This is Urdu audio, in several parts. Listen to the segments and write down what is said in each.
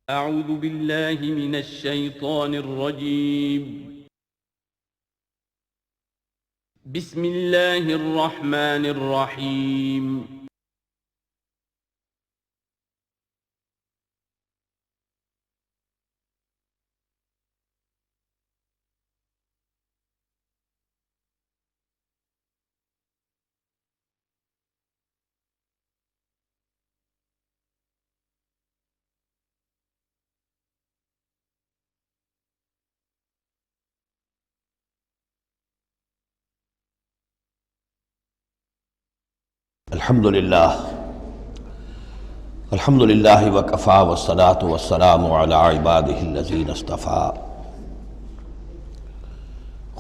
اعوذ باللہ من الشیطان الرجیم بسم اللہ الرحمن الرحیم الحمدللہ وکفا والصلاة والسلام علی عبادہ الذین اصطفیٰ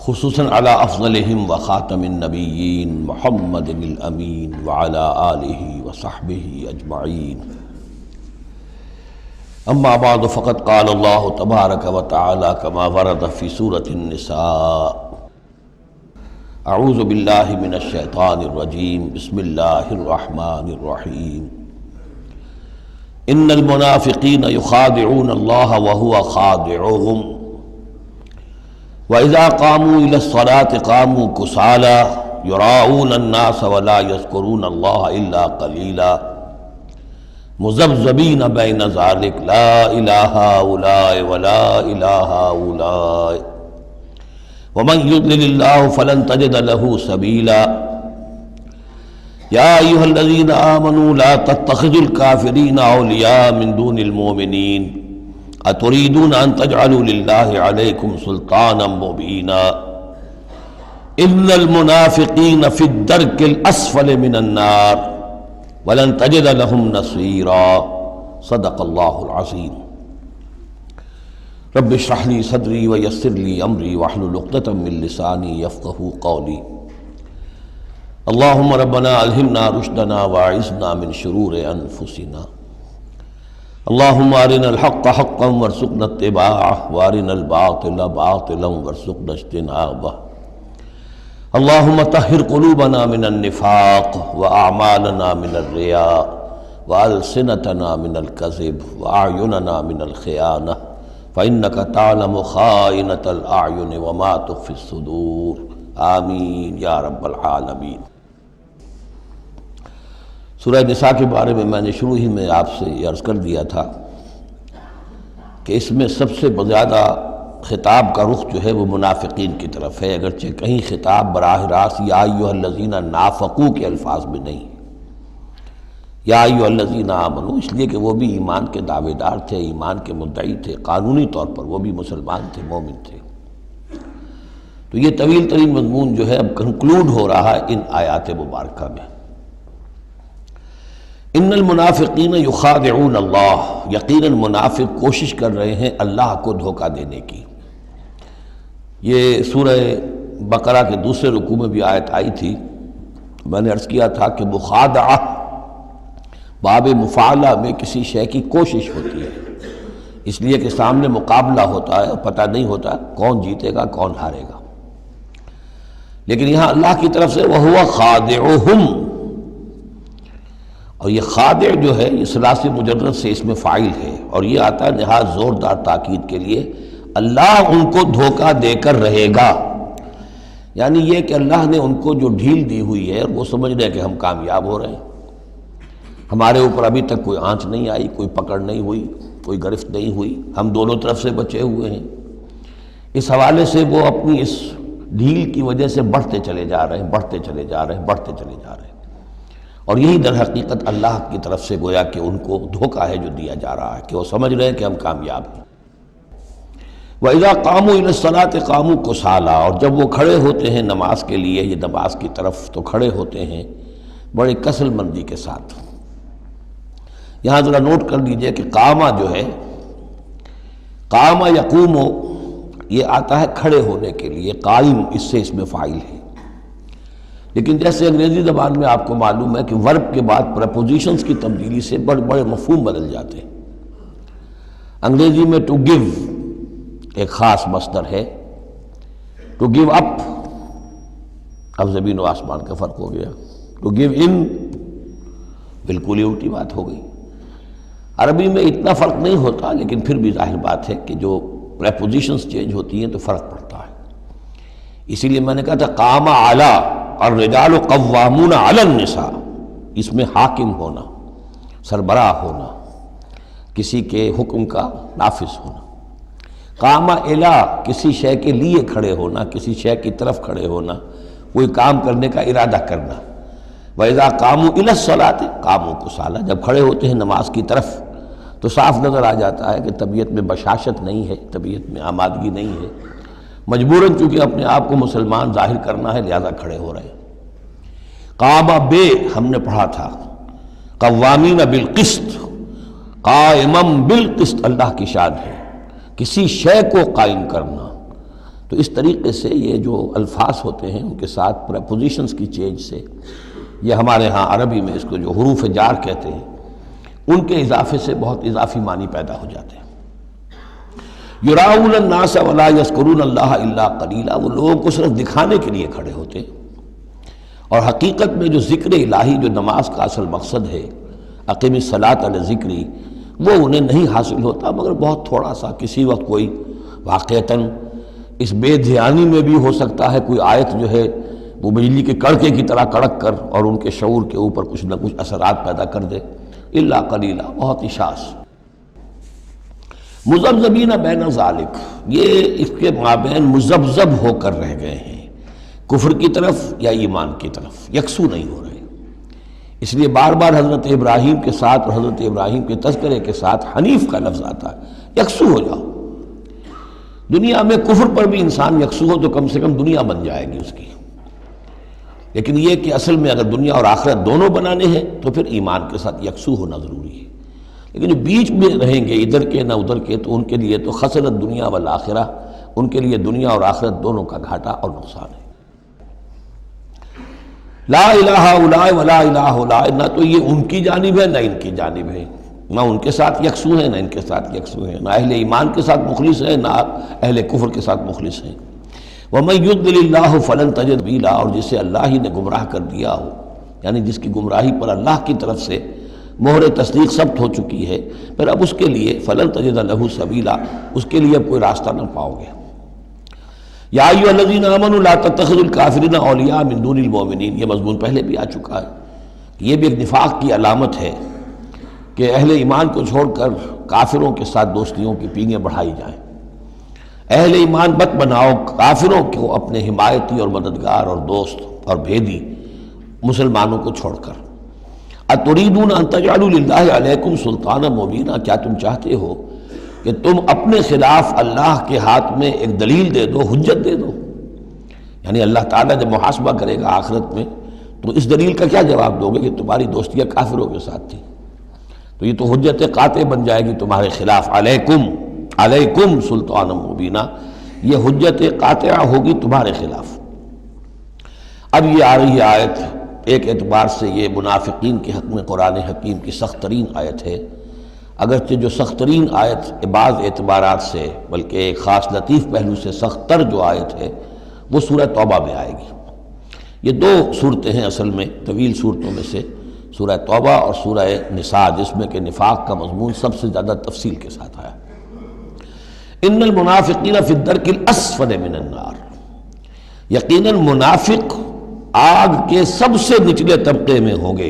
خصوصاً علی افضلہم وخاتم النبیین محمد الامین وعلی آلہ وصحبہ اجمعین اما بعد فقد قال اللہ تبارک وتعالی کما ورد فی سورة النساء اعوذ باللہ من الشیطان الرجیم بسم اللہ الرحمن الرحیم ان المنافقین یخادعون اللہ وهو خادعهم واذا قاموا الى الصلاة قاموا كسالى يراؤون الناس ولا يذكرون الله الا قليلا مذبذبین بین ذلک لا الہ هؤلاء ولا الہ هؤلاء ومن يضلل الله فلن تجد له سبيلا يا أيها الذين آمنوا لا تتخذوا الكافرين أولياء من دون المؤمنين أتريدون أن تجعلوا لله عليكم سلطانا مبينا إن المنافقين في الدرك الأسفل من النار ولن تجد لهم نصيرا صدق الله العظيم رب اشرح لي صدري ويسر لي امري واحلل عقدة من لساني يفقهوا قولي اللهم ربنا الهمنا رشدنا واعذنا من شرور انفسنا اللهم ارنا الحق حقا وارزقنا اتباعه وارنا الباطل باطلا وارزقنا اجتنابه اللهم طهر قلوبنا من النفاق واعمالنا من الرياء والسنتنا من الكذب واعيننا من الخيانة فإنك تعلم خائنة الأعين وما تخفي الصدور آمین یا رب العالمین۔ سورہ نساء کے بارے میں نے شروع ہی میں آپ سے یہ عرض کر دیا تھا کہ اس میں سب سے زیادہ خطاب کا رخ جو ہے وہ منافقین کی طرف ہے، اگرچہ کہیں خطاب براہ راست یا ایھا الذین نافقوا کے الفاظ میں نہیں، یا ایھا الذین آمنوا اس لیے کہ وہ بھی ایمان کے دعوے دار تھے، ایمان کے مدعی تھے، قانونی طور پر وہ بھی مسلمان تھے، مومن تھے۔ تو یہ طویل ترین مضمون جو ہے اب کنکلوڈ ہو رہا ہے ان آیات مبارکہ میں۔ ان المنافقین یخادعون اللہ، یقیناً منافق کوشش کر رہے ہیں اللہ کو دھوکہ دینے کی۔ یہ سورہ بقرہ کے دوسرے رکوع میں بھی آیت آئی تھی، میں نے عرض کیا تھا کہ مخادعہ باب مفاعلہ میں کسی شے کی کوشش ہوتی ہے، اس لیے کہ سامنے مقابلہ ہوتا ہے، پتہ نہیں ہوتا کون جیتے گا کون ہارے گا، لیکن یہاں اللہ کی طرف سے وَهُوَ خَادِعُهُمْ، اور یہ خادع جو ہے یہ ثلاثی مجرد سے اس میں فاعل ہے، اور یہ آتا ہے نہایت زوردار تاکید کے لیے، اللہ ان کو دھوکہ دے کر رہے گا، یعنی یہ کہ اللہ نے ان کو جو ڈھیل دی ہوئی ہے وہ سمجھ رہے ہیں کہ ہم کامیاب ہو رہے ہیں، ہمارے اوپر ابھی تک کوئی آنچ نہیں آئی، کوئی پکڑ نہیں ہوئی، کوئی گرفت نہیں ہوئی، ہم دونوں طرف سے بچے ہوئے ہیں۔ اس حوالے سے وہ اپنی اس ڈھیل کی وجہ سے بڑھتے چلے جا رہے ہیں، بڑھتے چلے جا رہے ہیں، بڑھتے چلے جا رہے ہیں، اور یہی در حقیقت اللہ کی طرف سے گویا کہ ان کو دھوکہ ہے جو دیا جا رہا ہے کہ وہ سمجھ رہے ہیں کہ ہم کامیاب ہیں۔ وَإِذَا قَامُوا إِلَى الصَّلَاةِ قَامُوا كُسَالَىٰ، اور جب وہ کھڑے ہوتے ہیں نماز کے لیے، یہ نماز کی طرف تو کھڑے ہوتے ہیں بڑے کسل مندی کے ساتھ۔ یہاں ذرا نوٹ کر لیجئے کہ قامہ جو ہے، قامہ یقوم، یہ آتا ہے کھڑے ہونے کے لیے، قائم اس میں فاعل ہے، لیکن جیسے انگریزی زبان میں آپ کو معلوم ہے کہ ورب کے بعد پریپوزیشنز کی تبدیلی سے بڑے بڑے مفہوم بدل جاتے ہیں۔ انگریزی میں ٹو گیو ایک خاص مصدر ہے، ٹو گیو اپ، اب زمین و آسمان کا فرق ہو گیا، ٹو گیو ان بالکل ہی الٹی بات ہو گئی۔ عربی میں اتنا فرق نہیں ہوتا، لیکن پھر بھی ظاہر بات ہے کہ جو پریپوزیشنز چینج ہوتی ہیں تو فرق پڑتا ہے۔ اسی لیے میں نے کہا تھا قام علی الرجال قوامون علی النساء، اس میں حاکم ہونا، سربراہ ہونا، کسی کے حکم کا نافذ ہونا۔ قام الی کسی شے کے لیے کھڑے ہونا، کسی شے کی طرف کھڑے ہونا، کوئی کام کرنے کا ارادہ کرنا۔ وَإِذَا قَامُوا إِلَى الصَّلَاةِ قَامُوا كُسَالَىٰ، جب کھڑے ہوتے ہیں نماز کی طرف تو صاف نظر آ جاتا ہے کہ طبیعت میں بشاشت نہیں ہے، طبیعت میں آمادگی نہیں ہے، مجبوراً چونکہ اپنے آپ کو مسلمان ظاہر کرنا ہے لہذا کھڑے ہو رہے ہیں۔ قام بے ہم نے پڑھا تھا، قوامین بالقسط، قائما بالقسط اللہ کی شان ہے، کسی شے کو قائم کرنا۔ تو اس طریقے سے یہ جو الفاظ ہوتے ہیں ان کے ساتھ پریپوزیشنز کی چینج سے، یہ ہمارے ہاں عربی میں اس کو جو حروف جار کہتے ہیں، ان کے اضافے سے بہت اضافی معنی پیدا ہو جاتے ہیں۔ یراؤون الناس ولا یذکرون اللہ الا قلیلا، وہ لوگوں کو صرف دکھانے کے لیے کھڑے ہوتے ہیں، اور حقیقت میں جو ذکر الہی جو نماز کا اصل مقصد ہے، اقیم الصلاۃ علی ذکری، وہ انہیں نہیں حاصل ہوتا مگر بہت تھوڑا سا، کسی وقت کوئی واقعتاً اس بے دھیانی میں بھی ہو سکتا ہے کوئی آیت جو ہے وہ بجلی کے کڑکے کی طرح کڑک کر اور ان کے شعور کے اوپر کچھ نہ کچھ اثرات پیدا کر دے، الا قلیلا، بہت ہی شاذ۔ مذبذبین بین ذالک، یہ اس کے مابین مذبذب ہو کر رہ گئے ہیں، کفر کی طرف یا ایمان کی طرف، یکسو نہیں ہو رہے۔ اس لیے بار بار حضرت ابراہیم کے ساتھ اور حضرت ابراہیم کے تذکرے کے ساتھ حنیف کا لفظ آتا ہے، یکسو ہو جاؤ۔ دنیا میں کفر پر بھی انسان یکسو ہو تو کم سے کم دنیا بن جائے گی اس کی، لیکن یہ کہ اصل میں اگر دنیا اور آخرت دونوں بنانے ہیں تو پھر ایمان کے ساتھ یکسو ہونا ضروری ہے۔ لیکن جو بیچ میں رہیں گے ادھر کے نہ ادھر کے، تو ان کے لیے تو خسرت دنیا والآخرہ، ان کے لیے دنیا اور آخرت دونوں کا گھاٹا اور نقصان ہے۔ لا الہ الا ولا الہ الا، نہ تو یہ ان کی جانب ہے نہ ان کی جانب ہے، نہ ان کے ساتھ یکسو ہیں نہ ان کے ساتھ یکسو ہیں، نہ اہل ایمان کے ساتھ مخلص ہیں نہ اہل کفر کے ساتھ مخلص ہیں۔ وَمَن يُضْلِلِ اللَّهُ فَلَن تَجِدَ سَبِيلًا، اور جسے اللہ ہی نے گمراہ کر دیا ہو، یعنی جس کی گمراہی پر اللہ کی طرف سے مہر تصدیق ثبت ہو چکی ہے، پھر اب اس کے لیے فَلَن تَجِدَ لَهُ سَبِيلًا، اس کے لیے اب کوئی راستہ نہ پاؤ گے۔ یا ایھا الذین آمنوا لا تتخذوا الکافرین اولیاء من دون المؤمنین، یہ مضمون پہلے بھی آ چکا ہے کہ یہ بھی ایک نفاق کی علامت ہے کہ اہل ایمان کو چھوڑ کر کافروں کے ساتھ دوستیوں کی پینگیں بڑھائی جائیں۔ اہل ایمان مت بناؤ کافروں کو اپنے حمایتی اور مددگار اور دوست اور بھیدی مسلمانوں کو چھوڑ کر۔ اتریدون ان تجعلوا للہ علیکم سلطانا مبینا، کیا تم چاہتے ہو کہ تم اپنے خلاف اللہ کے ہاتھ میں ایک دلیل دے دو، حجت دے دو؟ یعنی اللہ تعالیٰ جب محاسبہ کرے گا آخرت میں تو اس دلیل کا کیا جواب دو گے کہ تمہاری دوستیاں کافروں کے ساتھ تھی؟ تو یہ تو حجت قاطع بن جائے گی تمہارے خلاف، علیکم سلطان مبینہ، یہ حجت قاطعہ ہوگی تمہارے خلاف۔ اب یہ آ رہی آیت ایک اعتبار سے یہ منافقین کے حق میں قرآن حکیم کی سخت ترین آیت ہے، اگرچہ جو سخت ترین آیت بعض اعتبارات سے بلکہ ایک خاص لطیف پہلو سے سخت تر جو آیت ہے وہ سورہ توبہ میں آئے گی۔ یہ دو صورتیں ہیں اصل میں طویل صورتوں میں سے، سورہ توبہ اور سورہ نساء، جس میں کہ نفاق کا مضمون سب سے زیادہ تفصیل کے ساتھ آیا۔ ان المنافقین فی الدرک الاسفل من النار، یقیناً منافق آگ کے سب سے نچلے طبقے میں ہوں گے۔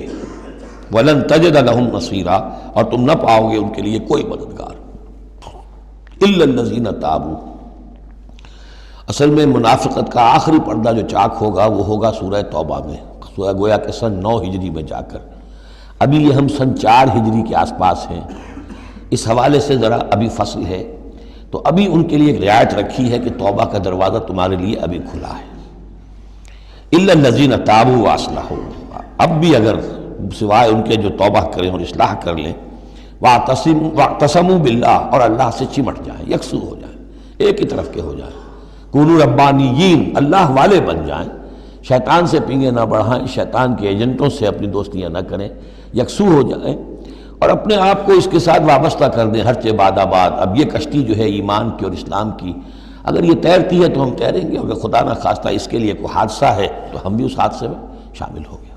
وَلَن تَجِدَ لَهُمْ نَصِيرًا، اور تم نہ پاؤ گے ان کے لیے کوئی مددگار۔ إِلَّا الَّذِينَ تَابُوا، اصل میں منافقت کا آخری پردہ جو چاک ہوگا وہ ہوگا سورہ توبہ میں، سورہ گویا کہ سن 9 ہجری میں جا کر۔ ابھی یہ ہم سن 4 ہجری کے آس پاس ہیں، اس حوالے سے ذرا ابھی فصل ہے، تو ابھی ان کے لیے ایک رعایت رکھی ہے کہ توبہ کا دروازہ تمہارے لیے ابھی کھلا ہے۔ إِلَّا الَّذِينَ تَابُوا وَأَصْلَحُوا، اب بھی اگر سوائے ان کے جو توبہ کریں اور اصلاح کر لیں، وَاعْتَصَمُوا بِاللَّهِ، اور اللہ سے چمٹ جائیں، یکسو ہو جائیں، ایک ہی طرف کے ہو جائیں، کونوا ربانیین، اللہ والے بن جائیں، شیطان سے پینگیں نہ بڑھائیں، شیطان کے ایجنٹوں سے اپنی دوستیاں نہ کریں، یکسو ہو جائیں اور اپنے آپ کو اس کے ساتھ وابستہ کر دیں ہر باد آباد۔ اب یہ کشتی جو ہے ایمان کی اور اسلام کی، اگر یہ تیرتی ہے تو ہم تیریں گے، اگر خدا نہ خواستہ اس کے لیے کوئی حادثہ ہے تو ہم بھی اس حادثے میں شامل ہو گئے۔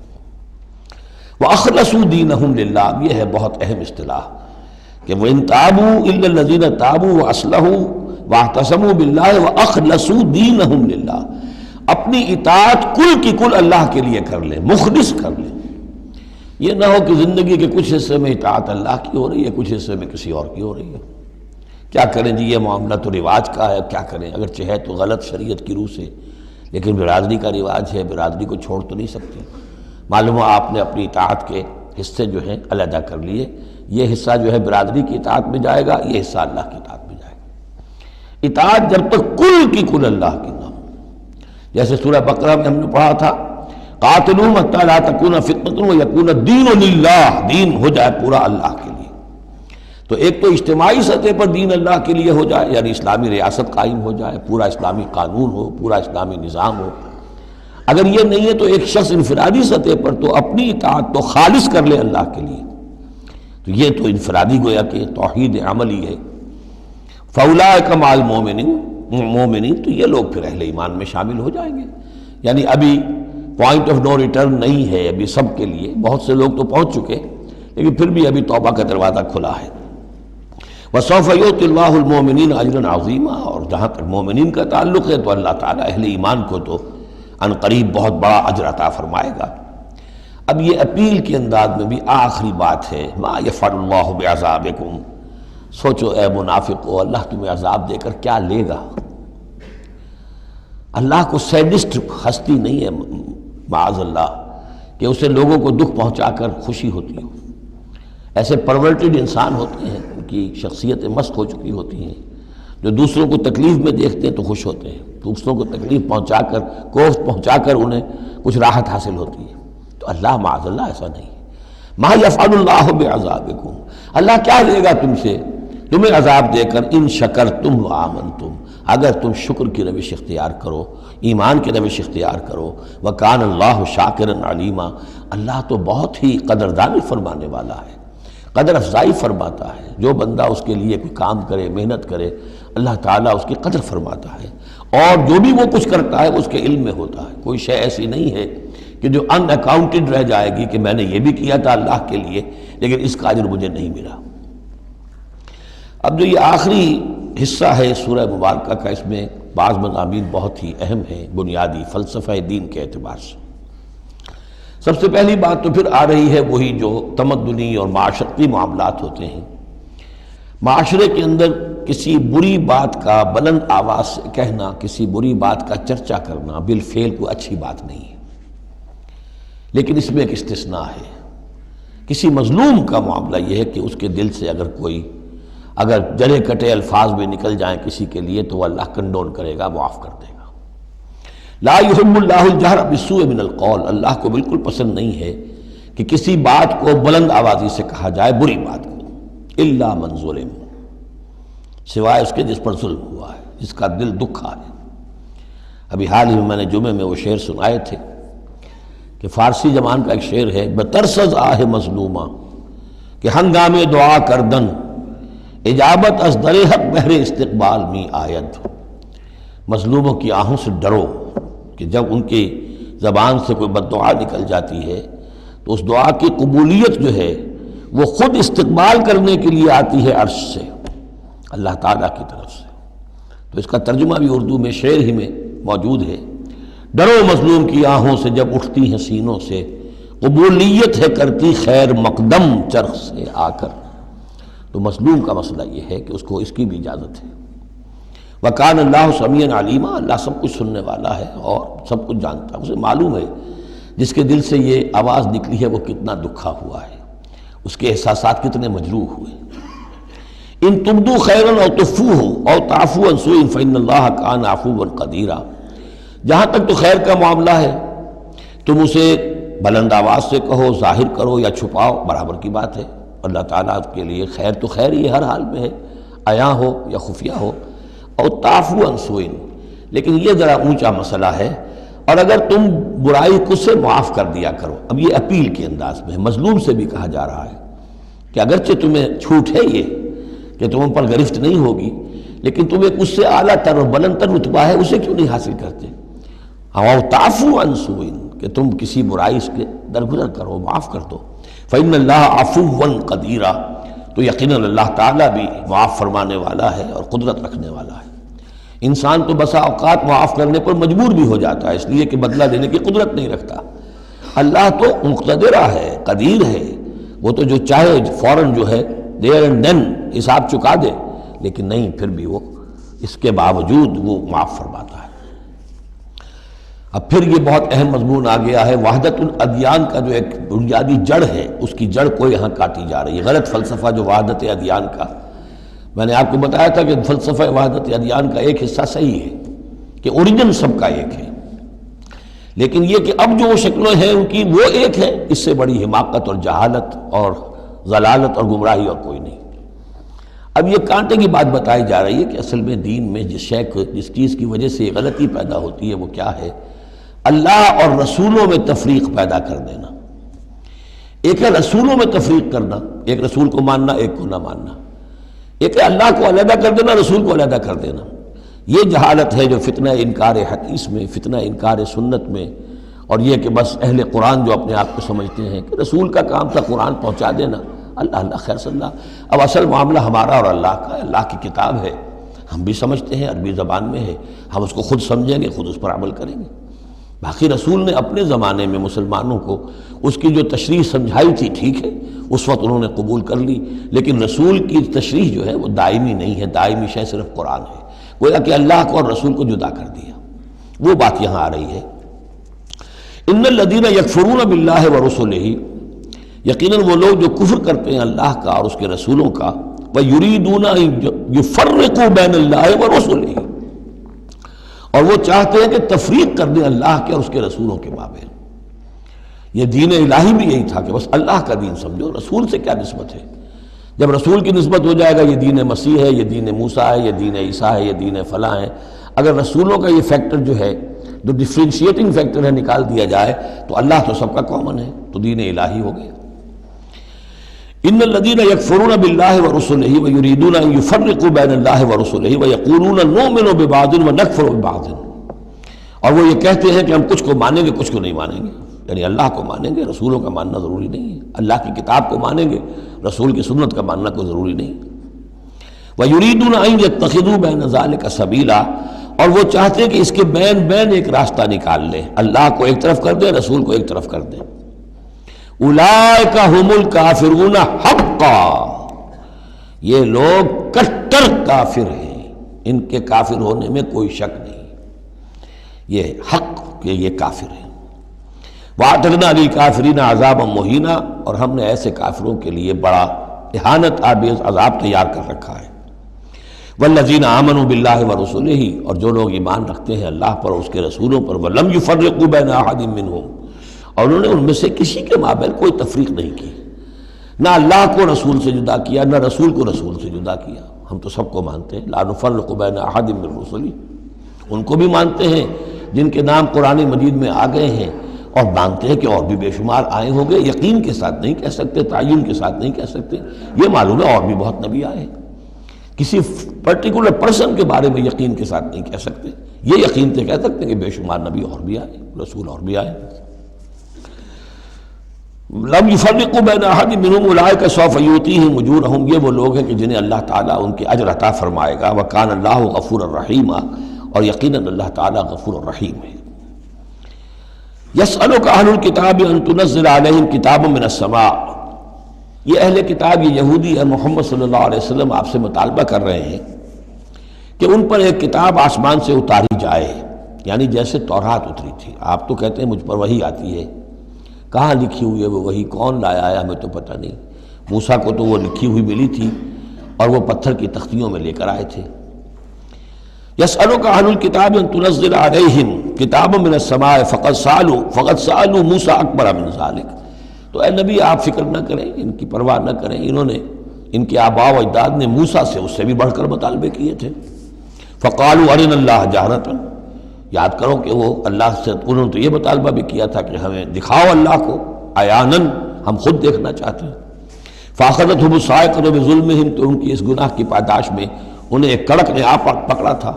وَأَخْلَصُوا دِينَهُمْ لِلَّهِ، یہ ہے بہت اہم اصطلاح کہ وَإِن تَابُوا إِلَّا الَّذِينَ تَابُوا وَأَصْلَحُوا وَاعْتَصَمُوا بِاللَّهِ وَأَخْلَصُوا دِينَهُمْ لِلَّهِ، اپنی اطاعت کل کی کل اللہ کے لیے کر لیں، مخلص کر لیں۔ یہ نہ ہو کہ زندگی کے کچھ حصے میں اطاعت اللہ کی ہو رہی ہے، کچھ حصے میں کسی اور کی ہو رہی ہے۔ کیا کریں جی، یہ معاملہ تو رواج کا ہے، کیا کریں، اگرچہ ہے تو غلط شریعت کی روح سے، لیکن برادری کا رواج ہے، برادری کو چھوڑ تو نہیں سکتے۔ معلوم ہو آپ نے اپنی اطاعت کے حصے جو ہیں علیحدہ کر لیے، یہ حصہ جو ہے برادری کی اطاعت میں جائے گا، یہ حصہ اللہ کی اطاعت میں جائے گا۔ اطاعت جب تک کل کی کل اللہ کی نہ ہو، جیسے سورہ بقرہ میں ہم نے پڑھا تھا قاتلوہم حتی لا تکون فتنۃ ویکون الدین للہ، دین ہو جائے پورا اللہ کے لیے۔ تو ایک تو اجتماعی سطح پر دین اللہ کے لیے ہو جائے، یعنی اسلامی ریاست قائم ہو جائے، پورا اسلامی قانون ہو، پورا اسلامی نظام ہو۔ اگر یہ نہیں ہے تو ایک شخص انفرادی سطح پر تو اپنی اطاعت تو خالص کر لے اللہ کے لیے، تو یہ تو انفرادی گویا کہ توحید عملی ہے۔ فَأُولَٰئِکَ مَعَ الْمُؤْمِنِينَ، تو یہ لوگ پھر اہل ایمان میں شامل ہو جائیں گے۔ یعنی ابھی پوائنٹ آف نو ریٹرن نہیں ہے ابھی سب کے لیے، بہت سے لوگ تو پہنچ چکے، لیکن پھر بھی ابھی توبہ کا دروازہ کھلا ہے۔ وَسَوْفَ يُؤْتِ اللَّهُ الْمُؤْمِنِينَ أَجْرًا عَظِيمًا، اور جہاں تک مومنین کا تعلق ہے تو اللہ تعالیٰ اہل ایمان کو تو ان قریب بہت بڑا اجر عطا فرمائے گا۔ اب یہ اپیل کے انداز میں بھی آخری بات ہے، مَا يَفْعَلُ اللَّهُ بِعَذَابِكُمْ، سوچو اے منافقو، اللہ تمہیں عذاب دے کر کیا لے گا؟ اللہ کو سیڈسٹ ہستی نہیں ہے معاذ اللہ کہ اسے لوگوں کو دکھ پہنچا کر خوشی ہوتی ہو۔ ایسے پرورٹڈ انسان ہوتے ہیں، ان کی شخصیتیں مست ہو چکی ہوتی ہیں، جو دوسروں کو تکلیف میں دیکھتے ہیں تو خوش ہوتے ہیں، دوسروں کو تکلیف پہنچا کر، کوفت پہنچا کر انہیں کچھ راحت حاصل ہوتی ہے۔ تو اللہ معاذ اللہ ایسا نہیں ہے۔ ما یفعل اللہ بعذابکم، اللہ کیا لے گا تم سے، تمہیں عذاب دے کر، ان شکرتم وآمنتم، اگر تم شکر کی روش اختیار کرو، ایمان کی روش اختیار کرو۔ وکان اللہ شاکرا علیما، اللہ تو بہت ہی قدردانی فرمانے والا ہے، قدر افزائی فرماتا ہے۔ جو بندہ اس کے لیے کوئی کام کرے، محنت کرے، اللہ تعالیٰ اس کی قدر فرماتا ہے، اور جو بھی وہ کچھ کرتا ہے اس کے علم میں ہوتا ہے۔ کوئی شے ایسی نہیں ہے کہ جو ان اکاؤنٹڈ رہ جائے گی کہ میں نے یہ بھی کیا تھا اللہ کے لیے لیکن اس کا اجر مجھے نہیں ملا۔ اب جو یہ آخری حصہ ہے سورہ مبارکہ کا، اس میں بعض مضامین بہت ہی اہم ہیں بنیادی فلسفہ دین کے اعتبار سے۔ سب سے پہلی بات تو پھر آ رہی ہے وہی جو تمدنی اور معاشرتی معاملات ہوتے ہیں۔ معاشرے کے اندر کسی بری بات کا بلند آواز سے کہنا، کسی بری بات کا چرچا کرنا بالفعل کوئی اچھی بات نہیں ہے، لیکن اس میں ایک استثناء ہے۔ کسی مظلوم کا معاملہ یہ ہے کہ اس کے دل سے اگر جلے کٹے الفاظ میں نکل جائیں کسی کے لیے تو وہ اللہ کنڈون کرے گا، معاف کر دے گا۔ لا يحب اللہ الجہر بالسوء من القول، اللہ کو بالکل پسند نہیں ہے کہ کسی بات کو بلند آوازی سے کہا جائے، بری بات کو، الا من ظلم، سوائے اس کے جس پر ظلم ہوا ہے، جس کا دل دکھا ہے۔ ابھی حال ہی میں نے جمعے میں وہ شعر سنائے تھے کہ فارسی زبان کا ایک شعر ہے، بترسز آہ مظلومہ کہ ہنگامے دعا کردن، اجابت از در حق بہر استقبال می آید۔ مظلوموں کی آہوں سے ڈرو کہ جب ان کی زبان سے کوئی بد دعا نکل جاتی ہے تو اس دعا کی قبولیت جو ہے وہ خود استقبال کرنے کے لیے آتی ہے عرش سے، اللہ تعالیٰ کی طرف سے۔ تو اس کا ترجمہ بھی اردو میں شعر ہی میں موجود ہے، ڈرو مظلوم کی آہوں سے جب اٹھتی ہیں سینوں سے، قبولیت ہے کرتی خیر مقدم چرخ سے آ کر۔ تو مظلوم کا مسئلہ یہ ہے کہ اس کو اس کی بھی اجازت ہے۔ وَكَانَ اللَّهُ سَمِيعًا عَلِيمًا، اللہ سب کچھ سننے والا ہے اور سب کچھ جانتا ہے، اسے معلوم ہے جس کے دل سے یہ آواز نکلی ہے وہ کتنا دکھا ہوا ہے، اس کے احساسات کتنے مجروح ہوئے۔ ان تبدوا خیرا او تخفوہ او تعفوا عن سوء فإن اللہ کان عفوا قدیرا، جہاں تک تو خیر کا معاملہ ہے تم اسے بلند آواز سے کہو، ظاہر کرو یا چھپاؤ، برابر کی بات ہے۔ اللہ تعالیٰ کے لیے خیر تو خیر ہی ہر حال میں ہے، عیاں ہو یا خفیہ ہو۔ اور تعفو عن سوء، لیکن یہ ذرا اونچا مسئلہ ہے، اور اگر تم برائی کو سے معاف کر دیا کرو۔ اب یہ اپیل کے انداز میں ہے، مظلوم سے بھی کہا جا رہا ہے کہ اگرچہ تمہیں چھوٹ ہے یہ کہ تم پر گرفت نہیں ہوگی، لیکن تمہیں اس سے اعلیٰ تر اور بلند تر رتبہ ہے، اسے کیوں نہیں حاصل کرتے؟ اور تعفو عن سوء، کہ تم کسی برائی سے درگزر کرو، معاف کر دو۔ فإن اللہ عفوا قدیرا، تو یقیناً اللہ تعالیٰ بھی معاف فرمانے والا ہے اور قدرت رکھنے والا ہے۔ انسان تو بسا اوقات معاف کرنے پر مجبور بھی ہو جاتا ہے، اس لیے کہ بدلہ لینے کی قدرت نہیں رکھتا۔ اللہ تو مقتدرہ ہے، قدیر ہے، وہ تو جو چاہے فوراً جو ہے دیر اینڈ دین حساب چکا دے، لیکن نہیں، پھر بھی وہ اس کے باوجود وہ معاف فرماتا ہے۔ اب پھر یہ بہت اہم مضمون آ گیا ہے، وحدت الادیان کا جو ایک بنیادی جڑ ہے، اس کی جڑ کو یہاں کاٹی جا رہی ہے۔ غلط فلسفہ جو وحدت ادیان کا، میں نے آپ کو بتایا تھا کہ فلسفہ وحدت ادیان کا ایک حصہ صحیح ہے کہ اوریجن سب کا ایک ہے، لیکن یہ کہ اب جو شکلیں ہیں ان کی وہ ایک ہے، اس سے بڑی حماقت اور جہالت اور ضلالت اور گمراہی اور کوئی نہیں۔ اب یہ کانٹے کی بات بتائی جا رہی ہے کہ اصل میں دین میں جس چیز کی وجہ سے یہ غلطی پیدا ہوتی ہے وہ کیا ہے؟ اللہ اور رسولوں میں تفریق پیدا کر دینا۔ ایک ہے رسولوں میں تفریق کرنا، ایک رسول کو ماننا ایک کو نہ ماننا، ایک ہے اللہ کو علیحدہ کر دینا رسول کو علیحدہ کر دینا۔ یہ جہالت ہے جو فتنہ انکار حدیث میں، فتنہ انکار سنت میں، اور یہ کہ بس اہل قرآن جو اپنے آپ کو سمجھتے ہیں کہ رسول کا کام تھا قرآن پہنچا دینا، اللہ خیر صلی اللہ۔ اب اصل معاملہ ہمارا اور اللہ کا ہے، اللہ کی کتاب ہے، ہم بھی سمجھتے ہیں، عربی زبان میں ہے، ہم اس کو خود سمجھیں گے، خود اس پر عمل کریں گے۔ باقی رسول نے اپنے زمانے میں مسلمانوں کو اس کی جو تشریح سمجھائی تھی، ٹھیک ہے، اس وقت انہوں نے قبول کر لی، لیکن رسول کی تشریح جو ہے وہ دائمی نہیں ہے، دائمی شے صرف قرآن ہے، گویا کہ اللہ کو اور رسول کو جدا کر دیا۔ وہ بات یہاں آ رہی ہے، ان الذین یکفرون باللہ ورسلہ، یقیناً وہ لوگ جو کفر کرتے ہیں اللہ کا اور اس کے رسولوں کا، وَيُرِيدُونَ أَن يُفَرِّقُوا بَيْنَ اللَّهِ وَرُسُلِهِ، اور وہ چاہتے ہیں کہ تفریق کر دیں اللہ کے اور اس کے رسولوں کے مابین۔ یہ دین الہی بھی یہی تھا کہ بس اللہ کا دین سمجھو، رسول سے کیا نسبت ہے؟ جب رسول کی نسبت ہو جائے گا یہ دین مسیح ہے، یہ دین موسیٰ ہے، یہ دین عیسیٰ ہے، یہ دین فلاں ہے، اگر رسولوں کا یہ فیکٹر جو ہے جو ڈفرینشیٹنگ فیکٹر ہے نکال دیا جائے تو اللہ تو سب کا کامن ہے، تو دین الہی ہو گیا۔ ان الذین یکفرون باللہ ورسلہ ویریدون ان یفرقوا بین اللہ ورسلہ ویقولون نؤمن ببعض ونکفر ببعض، اور وہ یہ کہتے ہیں کہ ہم کچھ کو مانیں گے کچھ کو نہیں مانیں گے، یعنی اللہ کو مانیں گے، رسولوں کا ماننا ضروری نہیں ہے، اللہ کی کتاب کو مانیں گے، رسول کی سنت کا ماننا کوئی ضروری نہیں۔ وَيُرِيدُونَ أَن يَتَّخِذُوا بَيْنَ ذَلِكَ سَبِيلًا، اور وہ چاہتے ہیں کہ اس کے بین بین ایک راستہ نکال لیں، اللہ کو ایک طرف کر دیں، رسول کو ایک طرف کر دیں۔ اولئک ھم الکافرون حقا، یہ لوگ کٹر کافر ہیں، ان کے کافر ہونے میں کوئی شک نہیں، یہ حق کہ یہ کافر ہیں۔ وَأَعْتَدْنَا لِلْكَافِرِينَ عَذَابًا مُهِينًا، اور ہم نے ایسے کافروں کے لیے بڑا اہانت آمیز عذاب تیار کر رکھا ہے۔ وَالَّذِينَ آمَنُوا بِاللَّهِ وَرُسُلِهِ، اور جو لوگ ایمان رکھتے ہیں اللہ پر اور اس کے رسولوں پر، وَلَمْ يُفَرِّقُوا بَيْنَ أَحَدٍ مِّنْهُمْ، اور انہوں نے ان میں سے کسی کے مابین کوئی تفریق نہیں کی، نہ اللہ کو رسول سے جدا کیا نہ رسول کو رسول سے جدا کیا۔ ہم تو سب کو مانتے ہیں، لا نفرق بین احد من رسلی، ان کو بھی مانتے ہیں جن کے نام قرآن مجید میں آ گئے ہیں، اور مانتے ہیں کہ اور بھی بے شمار آئے ہوں گے، یقین کے ساتھ نہیں کہہ سکتے، تعین کے ساتھ نہیں کہہ سکتے، یہ معلوم ہے اور بھی بہت نبی آئے ہیں، کسی پرٹیکولر پرسن کے بارے میں یقین کے ساتھ نہیں کہہ سکتے، یہ یقین سے کہہ سکتے ہیں کہ بے شمار نبی اور بھی آئے، رسول اور بھی آئے۔ لم يفرقوا بین احد منہم اولئک سوف یؤتیہم اجورہم، یہ وہ لوگ ہیں کہ جنہیں اللہ تعالیٰ ان کے اجر عطا فرمائے گا، وکان اللہ غفور الرحیم، اور یقیناً اللہ تعالیٰ غفور الرحیم ہے۔ یسألک اہل الکتاب ان تنزل علیہم کتاب من السماء، یہ اہل کتاب، یہ یہودی اور محمد صلی اللہ علیہ وسلم آپ سے مطالبہ کر رہے ہیں کہ ان پر ایک کتاب آسمان سے اتاری جائے، یعنی جیسے تورات اتری تھی۔ آپ تو کہتے ہیں مجھ پر وحی آتی ہے، کہاں لکھی ہوئی ہے وہ وحی، کون لایا ہے ہمیں تو پتہ نہیں، موسیٰ کو تو وہ لکھی ہوئی ملی تھی اور وہ پتھر کی تختیوں میں لے کر آئے تھے۔ یسألک اہل الکتاب ان تنزل علیہم کتاب من السماء فقد سألوا موسیٰ اکبر من ذلک، تو اے نبی آپ فکر نہ کریں، ان کی پرواہ نہ کریں، انہوں نے، ان کے آباء و اجداد نے موسیٰ سے اس سے بھی بڑھ کر مطالبے کیے تھے۔ فقالوا ارنا اللہ جہرۃ، یاد کرو کہ وہ اللہ سے، انہوں نے تو یہ مطالبہ بھی کیا تھا کہ ہمیں دکھاؤ اللہ کو عیاناً، ہم خود دیکھنا چاہتے ہیں۔ فاخذتهم الصاعقۃ بظلمهم، تو ان کی اس گناہ کی پاداش میں انہیں ایک کڑک نے آپ پکڑا تھا۔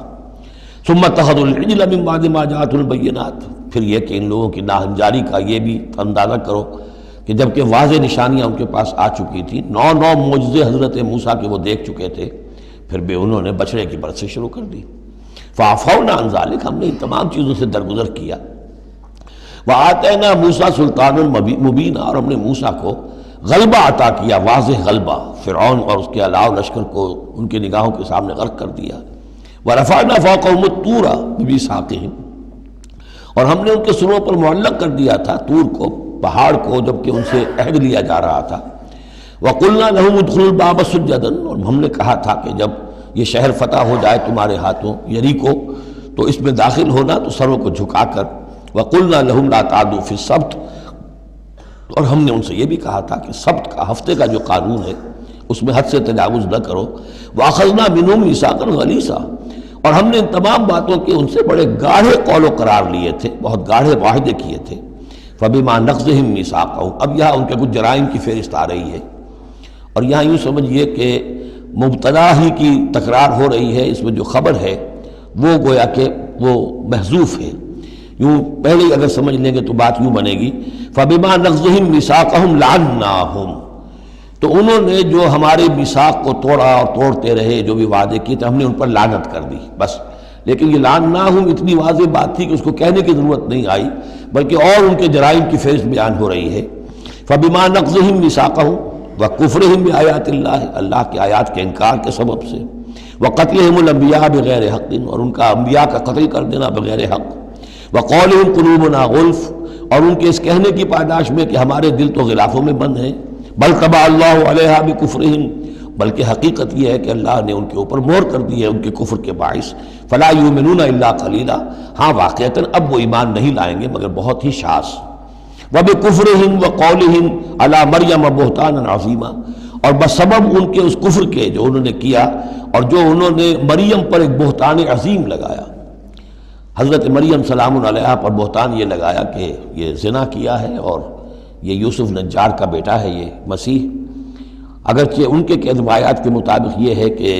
ثم اتخذوا العجل من بعد ما جاءتهم البینات، پھر یہ کہ ان لوگوں کی ناہنجاری کا یہ بھی اندازہ کرو کہ جبکہ واضح نشانیاں ان کے پاس آ چکی تھیں، 9 معجزے حضرت موسیٰ کے وہ دیکھ چکے تھے، پھر بھی انہوں نے بچڑے کی پرستش شروع کر دی۔ فَعَفَوْنَا عَنْ ذَلِكَ، ہم نے ان تمام چیزوں سے درگزر کیا۔ وَآتَيْنَا مُوسَىٰ سُلْطَانًا مُبِينًا، اور ہم نے موسیٰ کو غلبہ عطا کیا، واضح غلبہ، فرعون اور اس کے علاوہ لشکر کو ان کی نگاہوں کے سامنے غرق کر دیا۔ وَرَفَعْنَا فَوْقَهُمُ الطُّورَ بِمِيثَاقِهِمْ، اور ہم نے ان کے سروں پر معلق کر دیا تھا طور کو، پہاڑ کو، جبکہ ان سے عہد لیا جا رہا تھا۔ وَقُلْنَا لَهُمُ ادْخُلُوا الْبَابَ سُجَّدًا، اور ہم نے کہا تھا کہ جب یہ شہر فتح ہو جائے تمہارے ہاتھوں، یریکو، تو اس میں داخل ہونا تو سروں کو جھکا کر۔ وَقُلْنَا لَهُمْ لَا تَعْدُوا فِي السَّبْتِ، اور ہم نے ان سے یہ بھی کہا تھا کہ سبت کا، ہفتے کا جو قانون ہے اس میں حد سے تجاوز نہ کرو۔ وَأَخَذْنَا مِنْهُمْ مِيثَاقًا غَلِيظًا، اور ہم نے ان تمام باتوں کے ان سے بڑے گاڑھے قول و قرار لیے تھے، بہت گاڑھے معاہدے کیے تھے۔ فَبِمَا نَقْضِهِمْ مِيثَاقَهُمْ، اب یہاں ان کے کچھ جرائم کی فہرست آ رہی ہے، اور یہاں یوں سمجھیے کہ مبتدا ہی کی تکرار ہو رہی ہے، اس میں جو خبر ہے وہ گویا کہ وہ محذوف ہے۔ یوں پہلے اگر سمجھ لیں گے تو بات یوں بنے گی، فَبِمَا نَقْضِهِمْ مِيثَاقَهُمْ لَعَنَّاهُمْ، تو انہوں نے جو ہمارے میثاق کو توڑا اور توڑتے رہے، جو بھی وعدے کیے تھے، ہم نے ان پر لعنت کر دی بس۔ لیکن یہ لعناہم اتنی واضح بات تھی کہ اس کو کہنے کی ضرورت نہیں آئی، بلکہ اور ان کے جرائم کی فہرست بیان ہو رہی ہے۔ فَبِمَا نَقْضِهِمْ مِيثَاقَهُمْ وَكُفْرِهِمْ بِآيَاتِ اللَّهِ، اللہ کی آیات کے انکار کے سبب سے، وَقَتْلِهِمُ الْأَنْبِيَاءَ بِغَيْرِ حَقٍّ، اور ان کا انبیاء کا قتل کر دینا بغیر حق، وَقَوْلِهِمْ قُلُوبُنَا غُلْفٌ، اور ان کے اس کہنے کی پاداش میں کہ ہمارے دل تو غلافوں میں بند ہیں، بل طبع اللہ علیہا بکفرہم، بلکہ حقیقت یہ ہے کہ اللہ نے ان کے اوپر مہر کر دی ہے ان کے کفر کے باعث۔ فلا یؤمنون الا قلیلا، ہاں واقعتاً اب وہ ایمان نہیں لائیں گے مگر بہت ہی شاذ۔ وبکفرہم وقولہم علی مریم بہتانا عظیما، اور بسبب ان کے اس کفر کے جو انہوں نے کیا اور جو انہوں نے مریم پر ایک بہتان عظیم لگایا، حضرت مریم سلام علیہا پر بہتان یہ لگایا کہ یہ زنا کیا ہے اور یہ یوسف نجار کا بیٹا ہے یہ مسیح، اگرچہ ان کے روایات کے مطابق یہ ہے کہ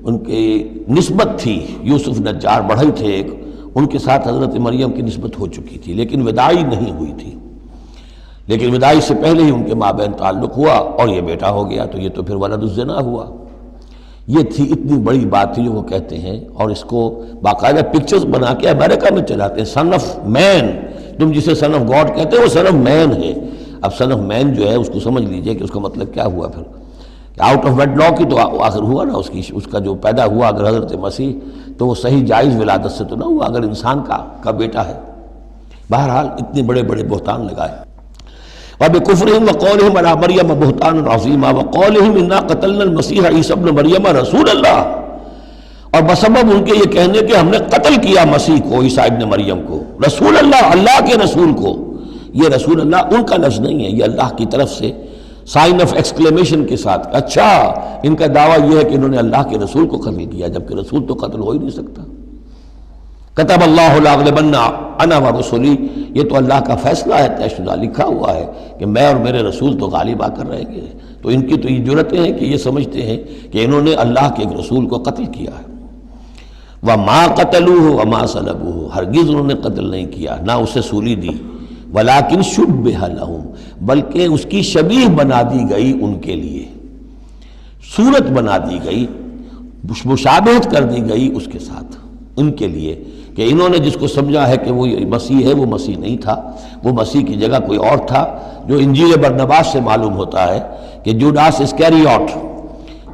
ان کی نسبت تھی، یوسف نجار بڑھئی تھے ایک، ان کے ساتھ حضرت مریم کی نسبت ہو چکی تھی، لیکن وداعی نہیں ہوئی تھی، لیکن وداعی سے پہلے ہی ان کے مابین تعلق ہوا اور یہ بیٹا ہو گیا، تو یہ تو پھر ولد الزنا ہوا۔ یہ تھی اتنی بڑی بات تھی جو وہ کہتے ہیں، اور اس کو باقاعدہ پکچرز بنا کے امریکہ میں چلاتے ہیں۔ سن آف مین، تم جسے سن آف گاڈ کہتے ہیں وہ سن آف مین ہے۔ اب سن آف مین جو ہے اس کو سمجھ لیجئے کہ اس کا مطلب کیا ہوا، پھر آؤٹ آف ویڈ لاک ہی تو آخر ہوا نا، اس کا جو پیدا ہوا اگر حضرت مسیح، تو وہ صحیح جائز ولادت سے تو نہ ہوا، اگر انسان کا بیٹا ہے۔ بہرحال اتنے بڑے بڑے بہتان لگائے۔ وَبِكُفْرِهِمْ وَقَوْلِهِمْ عَلَىٰ مَرْيَمَ بُهْتَانًا عَظِيمًا وَقَوْلِهِمْ إِنَّا قَتَلْنَا الْمَسِيحَ عِيسَى ابْنَ مَرْيَمَ رَسُولَ اللَّهِ، اور بسبب ان کے یہ کہنے کہ ہم نے قتل کیا مسیح کو، عیسیٰ ابن مریم کو، رسول اللہ، اللہ کے رسول کو۔ یہ رسول اللہ ان کا لفظ نہیں ہے، یہ اللہ کی طرف سے سائن آف ایکسکلیمیشن کے ساتھ، اچھا ان کا دعویٰ یہ ہے کہ انہوں نے اللہ کے رسول کو قتل کیا، جبکہ رسول تو قتل ہو ہی نہیں سکتا۔ کتب اللہ لاغلبن انا ورسلی، یہ تو اللہ کا فیصلہ ہے، طے شدہ لکھا ہوا ہے کہ میں اور میرے رسول تو غالب آ کر رہیں گے۔ تو ان کی تو یہ جرتیں ہیں کہ یہ سمجھتے ہیں کہ انہوں نے اللہ کے ایک رسول کو قتل کیا ہے۔ وما قتلوہ وما صلبوہ، ہرگز انہوں نے قتل نہیں کیا، نہ اسے سولی دی، ولیکن شبہ لہم، بلکہ اس کی شبیہ بنا دی گئی ان کے لیے، صورت بنا دی گئی، مشابہت کر دی گئی اس کے ساتھ ان کے لیے، کہ انہوں نے جس کو سمجھا ہے کہ وہ مسیح ہے، وہ مسیح نہیں تھا، وہ مسیح کی جگہ کوئی اور تھا، جو انجیل برنباس سے معلوم ہوتا ہے کہ جوڈاس اسکیریوٹ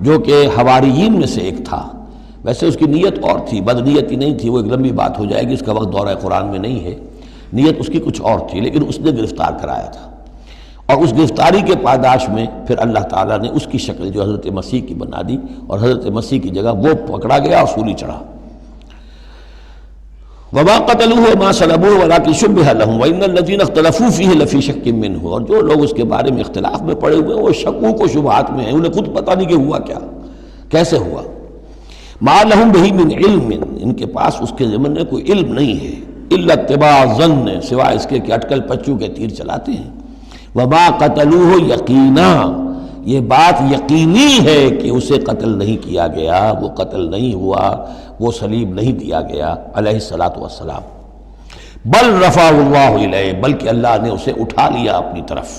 جو کہ حواریین میں سے ایک تھا، ویسے اس کی نیت اور تھی، بد نیتی نہیں تھی، وہ ایک لمبی بات ہو جائے گی، اس کا وقت دورہ قرآن میں نہیں ہے، نیت اس کی کچھ اور تھی، لیکن اس نے گرفتار کرایا تھا، اور اس گرفتاری کے پاداش میں پھر اللہ تعالیٰ نے اس کی شکل جو حضرت مسیح کی بنا دی، اور حضرت مسیح کی جگہ وہ پکڑا گیا اور سولی چڑھا۔ وما قتلوہ وما صلبوہ ولکن شبہ لہم وان الذین اختلفوا فیہ لفی شک منہ، اور جو لوگ اس کے بارے میں اختلاف میں پڑے ہوئے ہیں وہ شکوک و شبہات میں ہیں، انہیں خود پتہ نہیں کہ ہوا کیا، کیسے ہوا۔ ما لہم بہ من علم، ان کے پاس اس کے ضمن میں کوئی علم نہیں ہے، الا اتباع الظن، سوائے اس کے کہ اٹکل پچو کے تیر چلاتے ہیں۔ وما قتلوہ یقینا، یہ بات یقینی ہے کہ اسے قتل نہیں کیا گیا، وہ قتل نہیں ہوا، وہ صلیب نہیں دیا گیا علیہ الصلاۃ والسلام، بل رفعہ اللہ الیہ، بلکہ اللہ نے اسے اٹھا لیا اپنی طرف،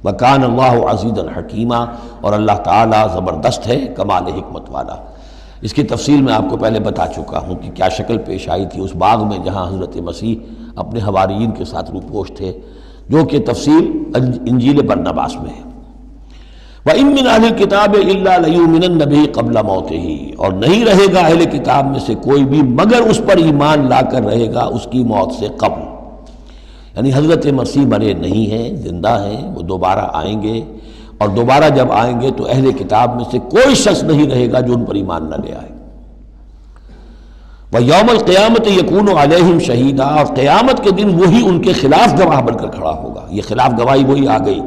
وَكَانَ اللَّهُ عَزِيزًا حَكِيمًا، اور اللہ تعالیٰ زبردست ہے، کمال حکمت والا۔ اس کی تفصیل میں آپ کو پہلے بتا چکا ہوں کہ کیا شکل پیش آئی تھی اس باغ میں جہاں حضرت مسیح اپنے حواریین کے ساتھ روپوش تھے، جو کہ تفصیل انجیل برنباس میں ہے۔ وَإِن مِّنْ أَهْلِ الْكِتَابِ إِلَّا لَيُؤْمِنَنَّ بِهِ قَبْلَ مَوْتِهِ، اور نہیں رہے گا اہل کتاب میں سے کوئی بھی مگر اس پر ایمان لا کر رہے گا اس کی موت سے قبل۔ یعنی حضرت مسیح مرے نہیں ہیں، زندہ ہیں، وہ دوبارہ آئیں گے، اور دوبارہ جب آئیں گے تو اہل کتاب میں سے کوئی شخص نہیں رہے گا جو ان پر ایمان نہ لے آئے۔ وَيَوْمَ الْقِيَامَةِ يَكُونُ عَلَيْهِمْ شَهِيدًا، اور قیامت کے دن وہی ان کے خلاف گواہ بن کر کھڑا ہوگا۔ یہ خلاف گواہی وہی آ گئی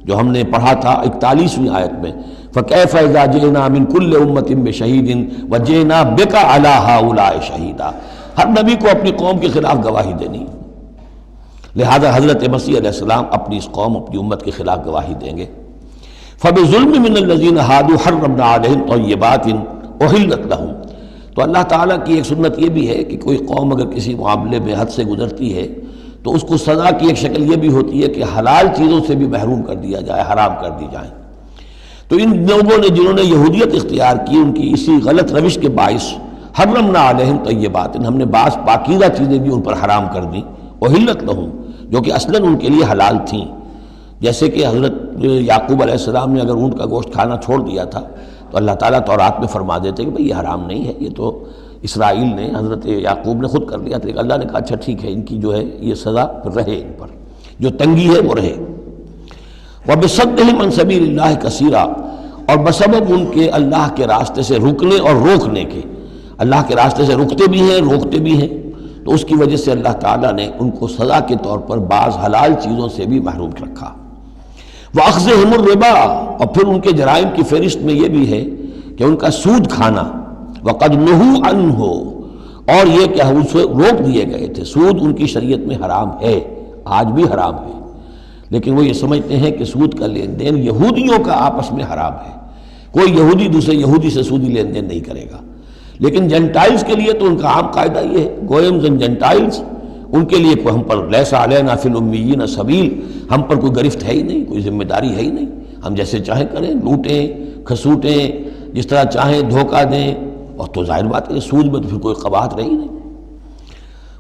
جو ہم نے پڑھا تھا 41ویں آیت میں، فَكَيْفَ إِذَا جِئْنَا مِن كُلِّ أُمَّةٍ بِشَهِيدٍ وَجِئْنَا بِكَ عَلَىٰ هَٰؤُلَاءِ شَهِيدًا۔ ہر نبی کو اپنی قوم کے خلاف گواہی دینی، لہذا حضرت مسیح علیہ السلام اپنی اس قوم، اپنی امت کے خلاف گواہی دیں گے۔ فَبِظُلْمٍ مِّنَ الَّذِينَ هَادُوا حَرَّمْنَا عَلَيْهِمْ طَيِّبَاتٍ أُحِلَّتْ لَهُمْ۔ تو اللہ تعالیٰ کی ایک سنت یہ بھی ہے کہ کوئی قوم اگر کسی معاملے میں حد سے گزرتی ہے تو اس کو سزا کی ایک شکل یہ بھی ہوتی ہے کہ حلال چیزوں سے بھی محروم کر دیا جائے، حرام کر دی جائیں۔ تو ان لوگوں نے جنہوں نے یہودیت اختیار کی، ان کی اسی غلط روش کے باعث حرمنا علیہم طیبات، ہم نے بعض پاکیزہ چیزیں بھی ان پر حرام کر دیں، احلت لہم، جو کہ اصلاً ان کے لیے حلال تھیں۔ جیسے کہ حضرت یعقوب علیہ السلام نے اگر اونٹ کا گوشت کھانا چھوڑ دیا تھا تو اللہ تعالیٰ تورات میں فرما دیتے کہ بھئی یہ حرام نہیں ہے، یہ تو اسرائیل نے، حضرت یعقوب نے خود کر لیا تھا، لیکن اللہ نے کہا اچھا ٹھیک ہے، ان کی جو ہے یہ سزا رہے، ان پر جو تنگی ہے وہ رہے۔ وَبِصَدِّهِمْ عَنْ سَبِيلِ اللَّهِ كَثِيرًا، اور بسبب ان کے اللہ کے راستے سے رکنے اور روکنے کے، اللہ کے راستے سے رکتے بھی ہیں، روکتے بھی ہیں، تو اس کی وجہ سے اللہ تعالیٰ نے ان کو سزا کے طور پر بعض حلال چیزوں سے بھی محروم رکھا۔ وَأَخْذِهِمُ الرِّبَا، اور پھر ان کے جرائم کی فہرست میں یہ بھی ہے کہ ان کا سود کھانا، وَقَدْ نُهُوا عَنْهُ، اور یہ کہ ان سے روک دیے گئے تھے۔ سود ان کی شریعت میں حرام ہے، آج بھی حرام ہے، لیکن وہ یہ سمجھتے ہیں کہ سود کا لین دین یہودیوں کا آپس میں حرام ہے، کوئی یہودی دوسرے یہودی سے سودی لین دین نہیں کرے گا۔ لیکن جنٹائلز کے لیے تو ان کا عام قاعدہ یہ ہے، گوئمز اینڈ جنٹائلز، ان کے لیے کوئی ہم پر لیس علینا فی الامیین سبیل، ہم پر کوئی گرفت ہے ہی نہیں، کوئی ذمہ داری ہے ہی نہیں، ہم جیسے چاہیں کریں، لوٹیں کھسوٹیں، جس طرح چاہیں دھوکہ دیں، اور تو ظاہر بات ہے سود میں تو پھر کوئی قباحت رہی نہیں۔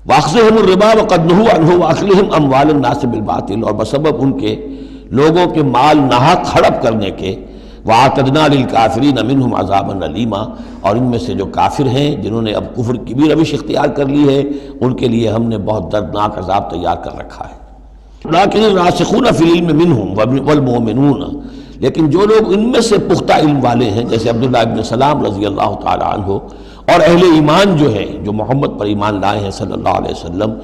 وَأَخْذِهِمُ الرِّبَا وَقَدْ نُهُوا عَنْهُ وَأَكْلِهِمْ أَمْوَالَ النَّاسِ بِالْبَاطِلِ، اور بسبب ان کے لوگوں کے مال ناحق ہڑپ کرنے کے، وَأَعْتَدْنَا لِلْكَافِرِينَ مِنْهُمْ عَذَابًا أَلِيمًا، اور ان میں سے جو کافر ہیں، جنہوں نے اب کفر کی بھی روش اختیار کر لی ہے، ان کے لیے ہم نے بہت دردناک عذاب تیار کر رکھا ہے۔ لَٰكِنِ الرَّاسِخُونَ فِي الْعِلْمِ مِنْهُمْ وَالْمُؤْمِنُونَ، لیکن جو لوگ ان میں سے پختہ علم والے ہیں، جیسے عبداللہ ابن سلام رضی اللہ تعالی عنہ، اور اہل ایمان جو ہیں، جو محمد پر ایمان لائے ہیں صلی اللہ علیہ وسلم،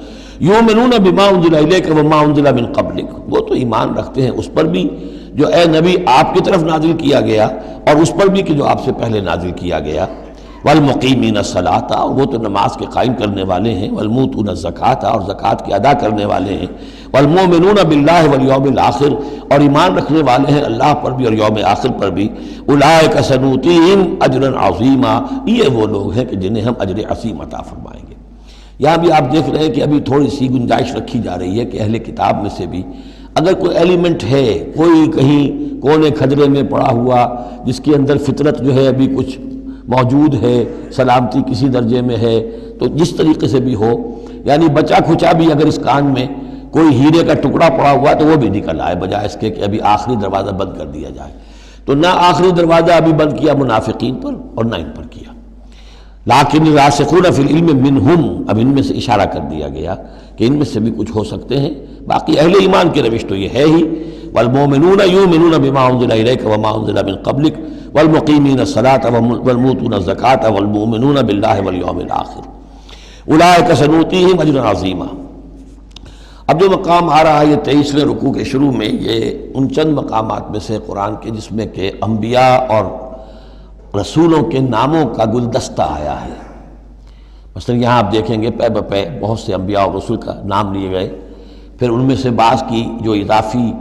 یؤمنون بما انزل الیک وما انزل من قبلک، وہ تو ایمان رکھتے ہیں اس پر بھی جو اے نبی آپ کی طرف نازل کیا گیا، اور اس پر بھی کہ جو آپ سے پہلے نازل کیا گیا۔ والمقیمین الصلاۃ، اور وہ تو نماز کے قائم کرنے والے ہیں، والموتون الزکوٰۃ، اور زکوٰۃ کے ادا کرنے والے ہیں، والمؤمنون باللہ والیوم الآخر، اور ایمان رکھنے والے ہیں اللہ پر بھی اور یوم آخر پر بھی۔ اولئک سنؤتیہم اجرا عظیما، یہ وہ لوگ ہیں کہ جنہیں ہم اجر عظیم عطا فرمائیں گے۔ یہاں بھی آپ دیکھ رہے ہیں کہ ابھی تھوڑی سی گنجائش رکھی جا رہی ہے کہ اہل کتاب میں سے بھی اگر کوئی ایلیمنٹ ہے، کوئی کہیں کونے کھدرے میں پڑا ہوا جس کے اندر فطرت جو ہے ابھی کچھ موجود ہے، سلامتی کسی درجے میں ہے، تو جس طریقے سے بھی ہو، یعنی بچا کھچا بھی اگر اس کان میں کوئی ہیرے کا ٹکڑا پڑا ہوا تو وہ بھی نکل آئے، بجائے اس کے کہ ابھی آخری دروازہ بند کر دیا جائے۔ تو نہ آخری دروازہ ابھی بند کیا منافقین پر اور نہ ان پر کیا۔ لیکن الراسخون فی العلم منہم، اب ان میں سے اشارہ کر دیا گیا کہ ان میں سے بھی کچھ ہو سکتے ہیں، باقی اہل ایمان کی روش تو یہ ہے ہی، والمؤمنون یؤمنون بما انزل الیک وما انزل من قبلک والمقیمین الصلاۃ والموتون الزکوٰۃ والمؤمنون باللہ والیوم الآخر اولئک سنؤتیہم اجرا عظیما۔ اب جو مقام آ رہا ہے یہ 23ویں رکوع کے شروع میں، یہ ان چند مقامات میں سے قرآن کے جس میں کہ انبیاء اور رسولوں کے ناموں کا گلدستہ آیا ہے۔ مثلا یہاں آپ دیکھیں گے پے بپے بہت سے انبیاء اور رسول کا نام لیے گئے، پھر ان میں سے بعض کی جو اضافی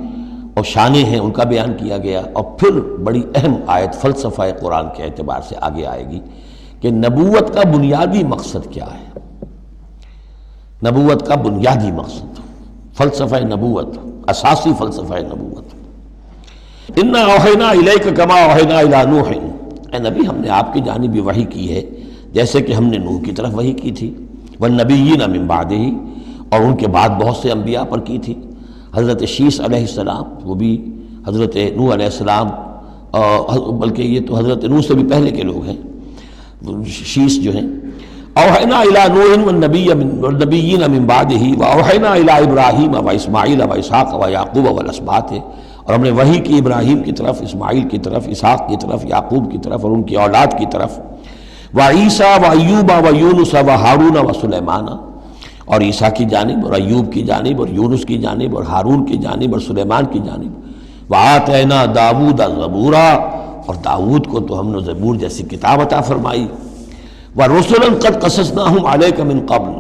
اور شانیں ہیں ان کا بیان کیا گیا، اور پھر بڑی اہم آیت فلسفہ قرآن کے اعتبار سے آگے آئے گی کہ نبوت کا بنیادی مقصد کیا ہے۔ نبوت کا بنیادی مقصد، فلسفہ نبوت، اساسی فلسفہ نبوت۔ انا اوحینا الیک کما اوحینا الی نوح، اے نبی ہم نے آپ کی جانب یہ وحی کی ہے جیسے کہ ہم نے نوح کی طرف وحی کی تھی، والنبیین من بعدہ، اور ان کے بعد بہت سے انبیاء پر کی تھی۔ حضرت شیس علیہ السلام وہ بھی حضرت نوح علیہ السلام، بلکہ یہ تو حضرت نوح سے بھی پہلے کے لوگ ہیں، شیس جو ہیں۔ اوحینا الی نوح والنبیین من بعدہ واوحینا الی ابراہیم واسماعیل واسحاق ویعقوب والاسباط، اور ہم نے وحی کی ابراہیم کی طرف، اسماعیل کی طرف، اسحاق کی طرف، یعقوب کی طرف اور ان کی اولاد کی طرف، وعیسیٰ وایوب ویونس وہارون وسلیمان، اور عیسیٰ کی جانب اور ایوب کی جانب اور یونس کی جانب اور ہارون کی جانب اور سلیمان کی جانب، وآتینا داود زبورا، اور داود کو تو ہم نے زبور جیسی کتاب عطا فرمائی، ورسلا قد قصصناہم علیک من قبل،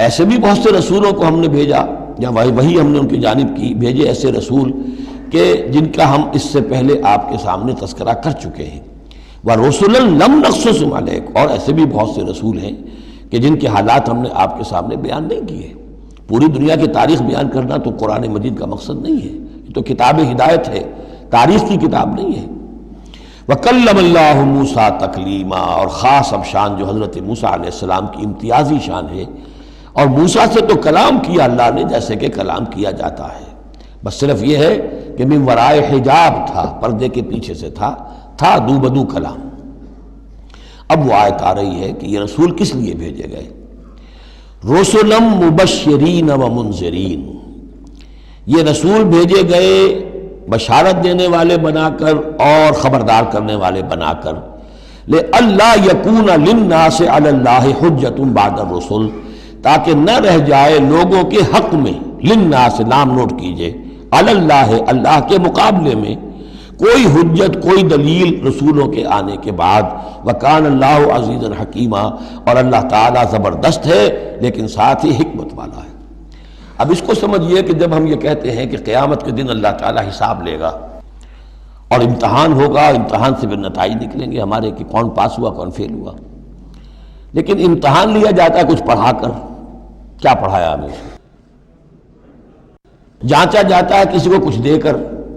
ایسے بھی بہت سے رسولوں کو ہم نے بھیجا، یا وہی ہم نے ان کی جانب کی بھیجے ایسے رسول کہ جن کا ہم اس سے پہلے آپ کے سامنے تذکرہ کر چکے ہیں، ورسلا لم نقصصہم علیک، اور ایسے بھی بہت سے رسول ہیں کہ جن کے حالات ہم نے آپ کے سامنے بیان نہیں کیے۔ پوری دنیا کی تاریخ بیان کرنا تو قرآن مجید کا مقصد نہیں ہے، یہ تو کتاب ہدایت ہے، تاریخ کی کتاب نہیں ہے۔ وَكَلَّمَ اللَّهُ مُوسَىٰ تَكْلِيمًا، اور خاص اب شان جو حضرت موسیٰ علیہ السلام کی امتیازی شان ہے، اور موسیٰ سے تو کلام کیا اللہ نے جیسے کہ کلام کیا جاتا ہے، بس صرف یہ ہے کہ من ورائے حجاب تھا، پردے کے پیچھے سے تھا دو بدو کلام۔ اب وہ آیت آ رہی ہے کہ یہ رسول کس لیے بھیجے گئے؟ رسلا مبشرین و منذرین، یہ رسول بھیجے گئے بشارت دینے والے بنا کر اور خبردار کرنے والے بنا کر، لئلا یکون للناس علی اللہ حجۃ بعد الرسل، تاکہ نہ رہ جائے لوگوں کے حق میں، للناس لام نوٹ کیجئے، علی اللہ اللہ کے مقابلے میں کوئی حجت کوئی دلیل رسولوں کے آنے کے بعد، وکان اللہ عزیزا حکیما، اور اللہ تعالیٰ زبردست ہے لیکن ساتھ ہی حکمت والا ہے۔ اب اس کو سمجھیے کہ جب ہم یہ کہتے ہیں کہ قیامت کے دن اللہ تعالیٰ حساب لے گا اور امتحان ہوگا، امتحان سے پھر نتائج نکلیں گے ہمارے کہ کون پاس ہوا کون فیل ہوا، لیکن امتحان لیا جاتا ہے کچھ پڑھا کر، کیا پڑھایا ہمیں، جانچا جاتا ہے کسی کو کچھ دے کر،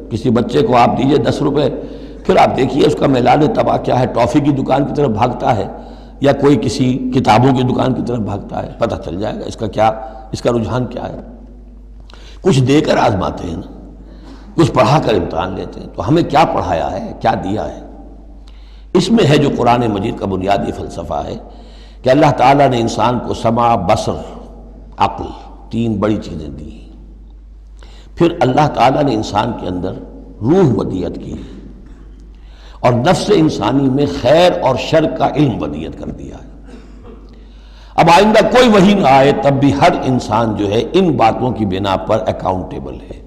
کسی بچے کو آپ دیجئے 10 روپے، پھر آپ دیکھیے اس کا میلان تباہ کیا ہے، ٹافی کی دکان کی طرف بھاگتا ہے یا کوئی کسی کتابوں کی دکان کی طرف بھاگتا ہے، پتہ چل جائے گا اس کا رجحان کیا ہے۔ کچھ دے کر آزماتے ہیں نا، کچھ پڑھا کر امتحان لیتے ہیں، تو ہمیں کیا پڑھایا ہے، کیا دیا ہے؟ اس میں ہے جو قرآن مجید کا بنیادی فلسفہ ہے کہ اللہ تعالیٰ نے انسان کو سمع، بصر، عقل، 3 بڑی چیزیں دی، پھر اللہ تعالیٰ نے انسان کے اندر روح ودیت کی اور نفس انسانی میں خیر اور شر کا علم ودیت کر دیا ہے۔ اب آئندہ کوئی وحی نہ آئے تب بھی ہر انسان جو ہے ان باتوں کی بنا پر اکاؤنٹیبل ہے۔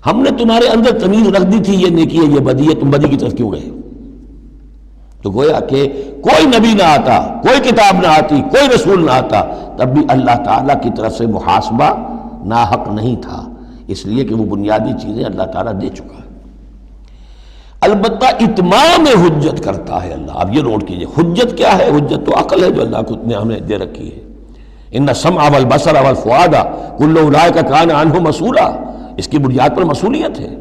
ہم نے تمہارے اندر تمیز رکھ دی تھی، یہ نیکی ہے یہ بدی ہے، تم بدی کی طرف کیوں گئے؟ تو گویا کہ کوئی نبی نہ آتا، کوئی کتاب نہ آتی، کوئی رسول نہ آتا، تب بھی اللہ تعالیٰ کی طرف سے محاسبہ ناحق نہیں تھا، اس لیے کہ وہ بنیادی چیزیں اللہ تعالیٰ دے چکا ہے۔ البتہ اتمام حجت کرتا ہے اللہ۔ اب یہ نوٹ کیجئے، حجت کیا ہے؟ حجت تو عقل ہے جو اللہ کو نے ہمیں دے رکھی ہے۔ ان السمع والبصر والفؤاد کل اولئک کان عنہ مسئولا، اس کی بنیاد پر مسئولیت ہے۔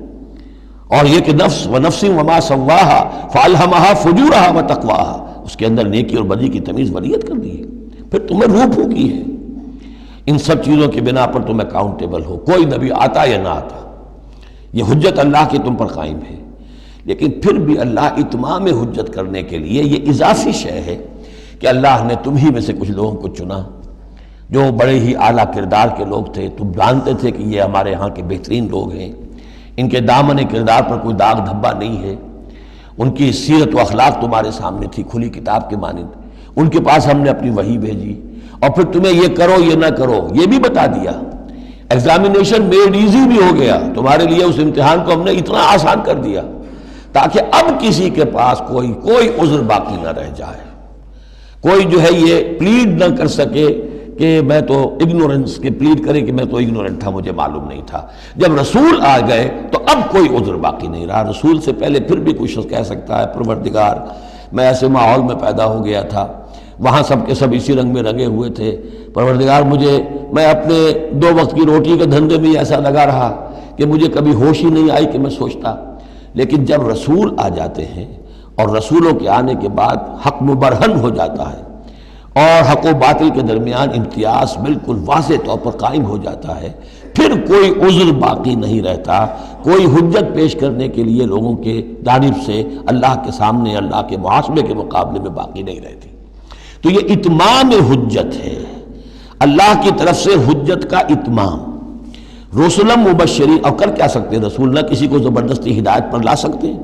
اور یہ کہ نفس ونفس وما سواها فالہمها فجورها وتقواها، اس کے اندر نیکی اور بدی کی تمیز ودیت کر دی ہے، پھر تمہیں روح پھونکی ہے۔ ان سب چیزوں کی بنا پر تم اکاؤنٹیبل ہو، کوئی نبی آتا یا نہ آتا، یہ حجت اللہ کی تم پر قائم ہے۔ لیکن پھر بھی اللہ اتمام حجت کرنے کے لیے یہ اضافی شے ہے کہ اللہ نے تم ہی میں سے کچھ لوگوں کو چنا جو بڑے ہی اعلیٰ کردار کے لوگ تھے، تم جانتے تھے کہ یہ ہمارے ہاں کے بہترین لوگ ہیں، ان کے دامن کردار پر کوئی داغ دھبا نہیں ہے، ان کی سیرت و اخلاق تمہارے سامنے تھی کھلی کتاب کے مانند، ان کے پاس ہم نے اپنی وحی بھیجی، اور پھر تمہیں یہ کرو یہ نہ کرو یہ بھی بتا دیا۔ ایگزامینیشن میڈ ایزی بھی ہو گیا تمہارے لیے، اس امتحان کو ہم نے اتنا آسان کر دیا تاکہ اب کسی کے پاس کوئی عذر باقی نہ رہ جائے، کوئی جو ہے یہ پلیڈ نہ کر سکے کہ میں تو اگنورنس کے پلیڈ کرے کہ میں تو اگنورنٹ تھا، مجھے معلوم نہیں تھا۔ جب رسول آ گئے تو اب کوئی عذر باقی نہیں رہا۔ رسول سے پہلے پھر بھی کوئی شخص کہہ سکتا ہے پروردگار میں ایسے ماحول میں پیدا ہو گیا تھا، وہاں سب کے سب اسی رنگ میں رنگے ہوئے تھے، پروردگار میں اپنے 2 وقت کی روٹی کے دھندے میں ایسا لگا رہا کہ مجھے کبھی ہوش ہی نہیں آئی کہ میں سوچتا، لیکن جب رسول آ جاتے ہیں اور رسولوں کے آنے کے بعد حق مبرہن ہو جاتا ہے اور حق و باطل کے درمیان امتیاز بالکل واضح طور پر قائم ہو جاتا ہے، پھر کوئی عذر باقی نہیں رہتا، کوئی حجت پیش کرنے کے لیے لوگوں کے جانب سے اللہ کے سامنے اللہ کے محاسبے کے مقابلے میں باقی نہیں رہتی۔ تو یہ اتمام حجت ہے، اللہ کی طرف سے حجت کا اتمام۔ رسلا مبشرین، اور کر کیا سکتے ہیں رسول؟ نہ کسی کو زبردستی ہدایت پر لا سکتے ہیں،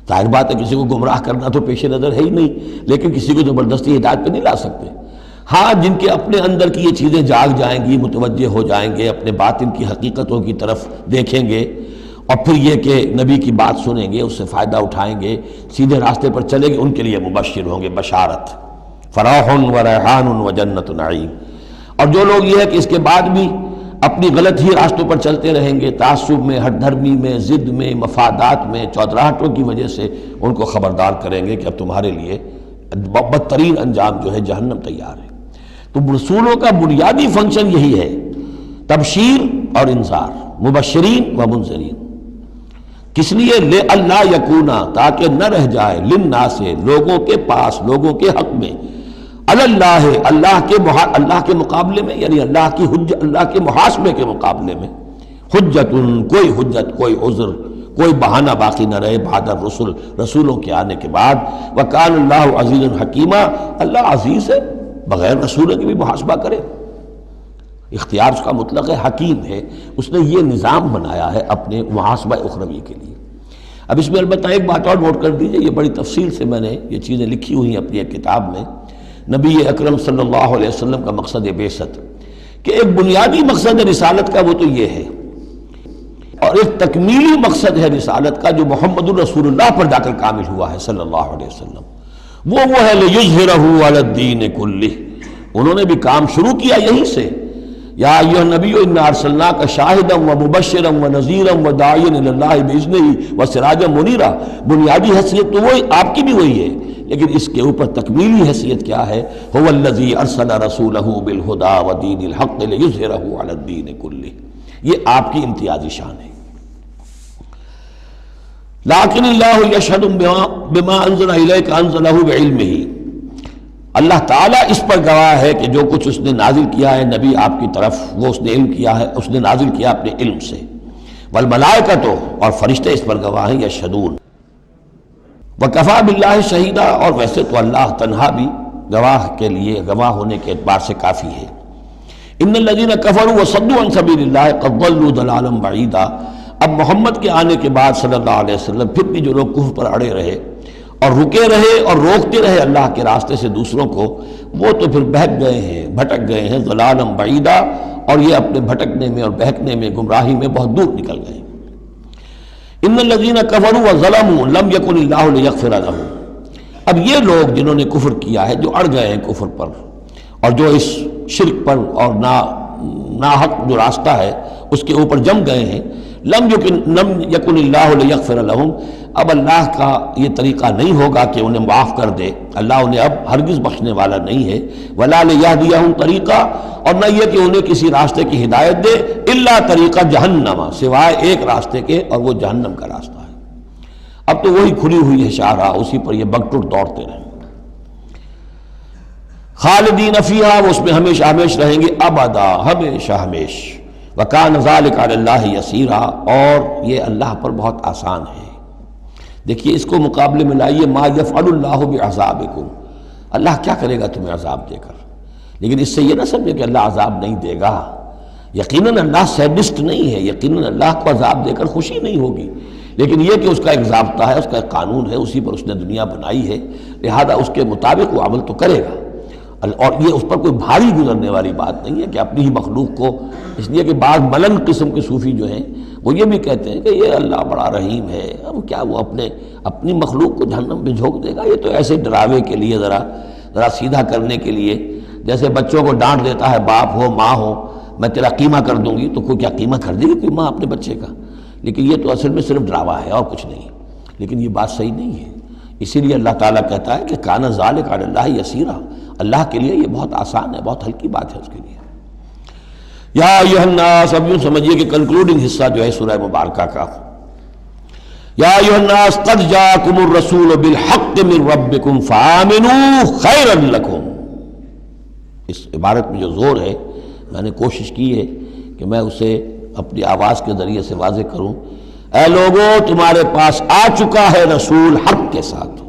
ظاہر بات ہے کسی کو گمراہ کرنا تو پیش نظر ہے ہی نہیں، لیکن کسی کو زبردستی ہدایت پہ نہیں لا سکتے۔ ہاں جن کے اپنے اندر کی یہ چیزیں جاگ جائیں گی، متوجہ ہو جائیں گے، اپنے باطن کی حقیقتوں کی طرف دیکھیں گے اور پھر یہ کہ نبی کی بات سنیں گے، اس سے فائدہ اٹھائیں گے، سیدھے راستے پر چلیں گے، ان کے لیے مبشر ہوں گے، بشارت، فراح و ریحان و جنت نعیم۔ اور جو لوگ یہ ہے کہ اس کے بعد بھی اپنی غلط ہی راستوں پر چلتے رہیں گے، تعصب میں، ہٹ دھرمی میں، ضد میں، مفادات میں، چودراہٹوں کی وجہ سے، ان کو خبردار کریں گے کہ اب تمہارے لیے بدترین انجام جو ہے جہنم تیار ہے۔ تو رسولوں کا بنیادی فنکشن یہی ہے، تبشیر اور انذار، مبشرین و منذرین۔ کس لیے؟ لے اللہ یکونا، تاکہ نہ رہ جائے، للناس، لوگوں کے پاس، لوگوں کے حق میں، اللہ، اللہ کے مقابلے میں، یعنی اللہ کی حجت، اللہ کے محاسبے کے مقابلے میں، حجت، کوئی حجت، کوئی عذر، کوئی بہانہ باقی نہ رہے بعد الرسل، رسولوں کے آنے کے بعد۔ وکان اللہ عزیز حکیمہ، اللہ عزیز ہے، بغیر رسولوں کے بھی محاسبہ کرے، اختیار اس کا مطلق ہے، حکیم ہے، اس نے یہ نظام بنایا ہے اپنے محاسبہ اخروی کے لیے۔ اب اس میں البتہ ایک بات اور نوٹ کر دیجئے، یہ بڑی تفصیل سے میں نے یہ چیزیں لکھی ہوئی ہیں اپنی ایک کتاب میں، نبی اکرم صلی اللہ علیہ وسلم کا مقصد بعثت، کہ ایک بنیادی مقصد رسالت کا وہ تو یہ ہے، اور ایک تکمیلی مقصد ہے رسالت کا جو محمد الرسول اللہ پر جا کر کامل ہوا ہے صلی اللہ علیہ وسلم، وہ ہے لِيُظْهِرَهُ عَلَى الدِّينِ كُلِّهِ۔ انہوں نے بھی کام شروع کیا یہیں سے، یا ایھا النبی انا ارسلناک شاہدا ومبشرا ونذیرا وداعیا الی اللہ باذنہ وسراجا منیرا۔ بنیادی حیثیت تو وہی آپ کی بھی وہی ہے، لیکن اس کے اوپر تکمیلی حیثیت کیا ہے؟ هو الذی ارسل رسولہ بالہدی ودین الحق لیظہرہ علی الدین کلہ۔ یہ آپ کی امتیازی شان ہے۔ لیکن اللہ یشہد بما انزل الیک انزلہ بعلمہ، اللہ تعالیٰ اس پر گواہ ہے کہ جو کچھ اس نے نازل کیا ہے نبی آپ کی طرف، وہ اس نے علم کیا ہے، اس نے نازل کیا اپنے علم سے۔ والملائکۃ، اور فرشتے اس پر گواہ ہیں، یشہدون۔ وکفیٰ باللہ شہیدا، اور ویسے تو اللہ تنہا بھی گواہ کے لیے، گواہ ہونے کے اعتبار سے کافی ہے۔ ان الذین کفروا وصدوا عن سبیل اللہ قد ضلوا ضلالا بعیدا۔ اب محمد کے آنے کے بعد صلی اللہ علیہ وسلم پھر بھی جو لوگ کفر پر اڑے رہے اور رکے رہے اور روکتے رہے اللہ کے راستے سے دوسروں کو، وہ تو پھر بہک گئے ہیں، بھٹک گئے ہیں، ضلالا بعیدا، اور یہ اپنے بھٹکنے میں اور بہکنے میں، گمراہی میں بہت دور نکل گئے۔ ان الذین کفروا وظلموا لم یکن اللہ لیغفر لهم۔ اب یہ لوگ جنہوں نے کفر کیا ہے، جو اڑ گئے ہیں کفر پر اور جو اس شرک پر اور ناحق جو راستہ ہے اس کے اوپر جم گئے ہیں، لم یکن اللہ لیغفر لهم، اب اللہ کا یہ طریقہ نہیں ہوگا کہ انہیں معاف کر دے، اللہ انہیں اب ہرگز بخشنے والا نہیں ہے۔ ولا لیہدیہم طریقہ، اور نہ یہ کہ انہیں کسی راستے کی ہدایت دے، الا طریقہ جہنم، سوائے ایک راستے کے، اور وہ جہنم کا راستہ ہے۔ اب تو وہی کھلی ہوئی ہے شاہراہ، اسی پر یہ بگٹر دوڑتے رہیں، خالدین فیہا، وہ اس میں ہمیشہ ہمیش رہیں گے، ابدا، ہمیشہ ہمیش۔ وکان ذلک علی اللہ یسیرا، اور یہ اللہ پر بہت آسان ہے۔ دیکھیے اس کو مقابلے میں لائیے، ما یفعل اللہ بعذابکم، اللہ کیا کرے گا تمہیں عذاب دے کر، لیکن اس سے یہ نہ سمجھے کہ اللہ عذاب نہیں دے گا۔ یقیناً اللہ سیڈسٹ نہیں ہے، یقیناً اللہ کو عذاب دے کر خوشی نہیں ہوگی، لیکن یہ کہ اس کا ایک ضابطہ ہے، اس کا ایک قانون ہے، اسی پر اس نے دنیا بنائی ہے، لہذا اس کے مطابق وہ عمل تو کرے گا، اور یہ اس پر کوئی بھاری گزرنے والی بات نہیں ہے کہ اپنی ہی مخلوق کو، اس لیے کہ بعض ملنگ قسم کے صوفی جو ہیں وہ یہ بھی کہتے ہیں کہ یہ اللہ بڑا رحیم ہے، اب کیا وہ اپنی مخلوق کو جہنم میں جھونک دے گا؟ یہ تو ایسے ڈراوے کے لیے، ذرا سیدھا کرنے کے لیے، جیسے بچوں کو ڈانٹ دیتا ہے باپ ہو ماں ہو، میں تیرا قیمہ کر دوں گی، تو کوئی کیا قیمہ کر دے گی کوئی ماں اپنے بچے کا؟ لیکن یہ تو اصل میں صرف ڈراوا ہے اور کچھ نہیں، لیکن یہ بات صحیح نہیں ہے۔ اسی لیے اللہ تعالیٰ کہتا ہے کہ کان ذالک علی اللہ یسیرا، اللہ کے لیے یہ بہت آسان ہے، بہت ہلکی بات ہے اس کے لیے۔ یا ایھا الناس، اب یوں سمجھیے کہ کنکلوڈنگ حصہ جو ہے سورہ مبارکہ کا، یا ایھا الناس قد جاءکم الرسول بالحق من ربکم فآمنوا خیرا لکم. اس عبارت میں جو زور ہے میں نے کوشش کی ہے کہ میں اسے اپنی آواز کے ذریعے سے واضح کروں. اے لوگوں تمہارے پاس آ چکا ہے رسول حق کے ساتھ.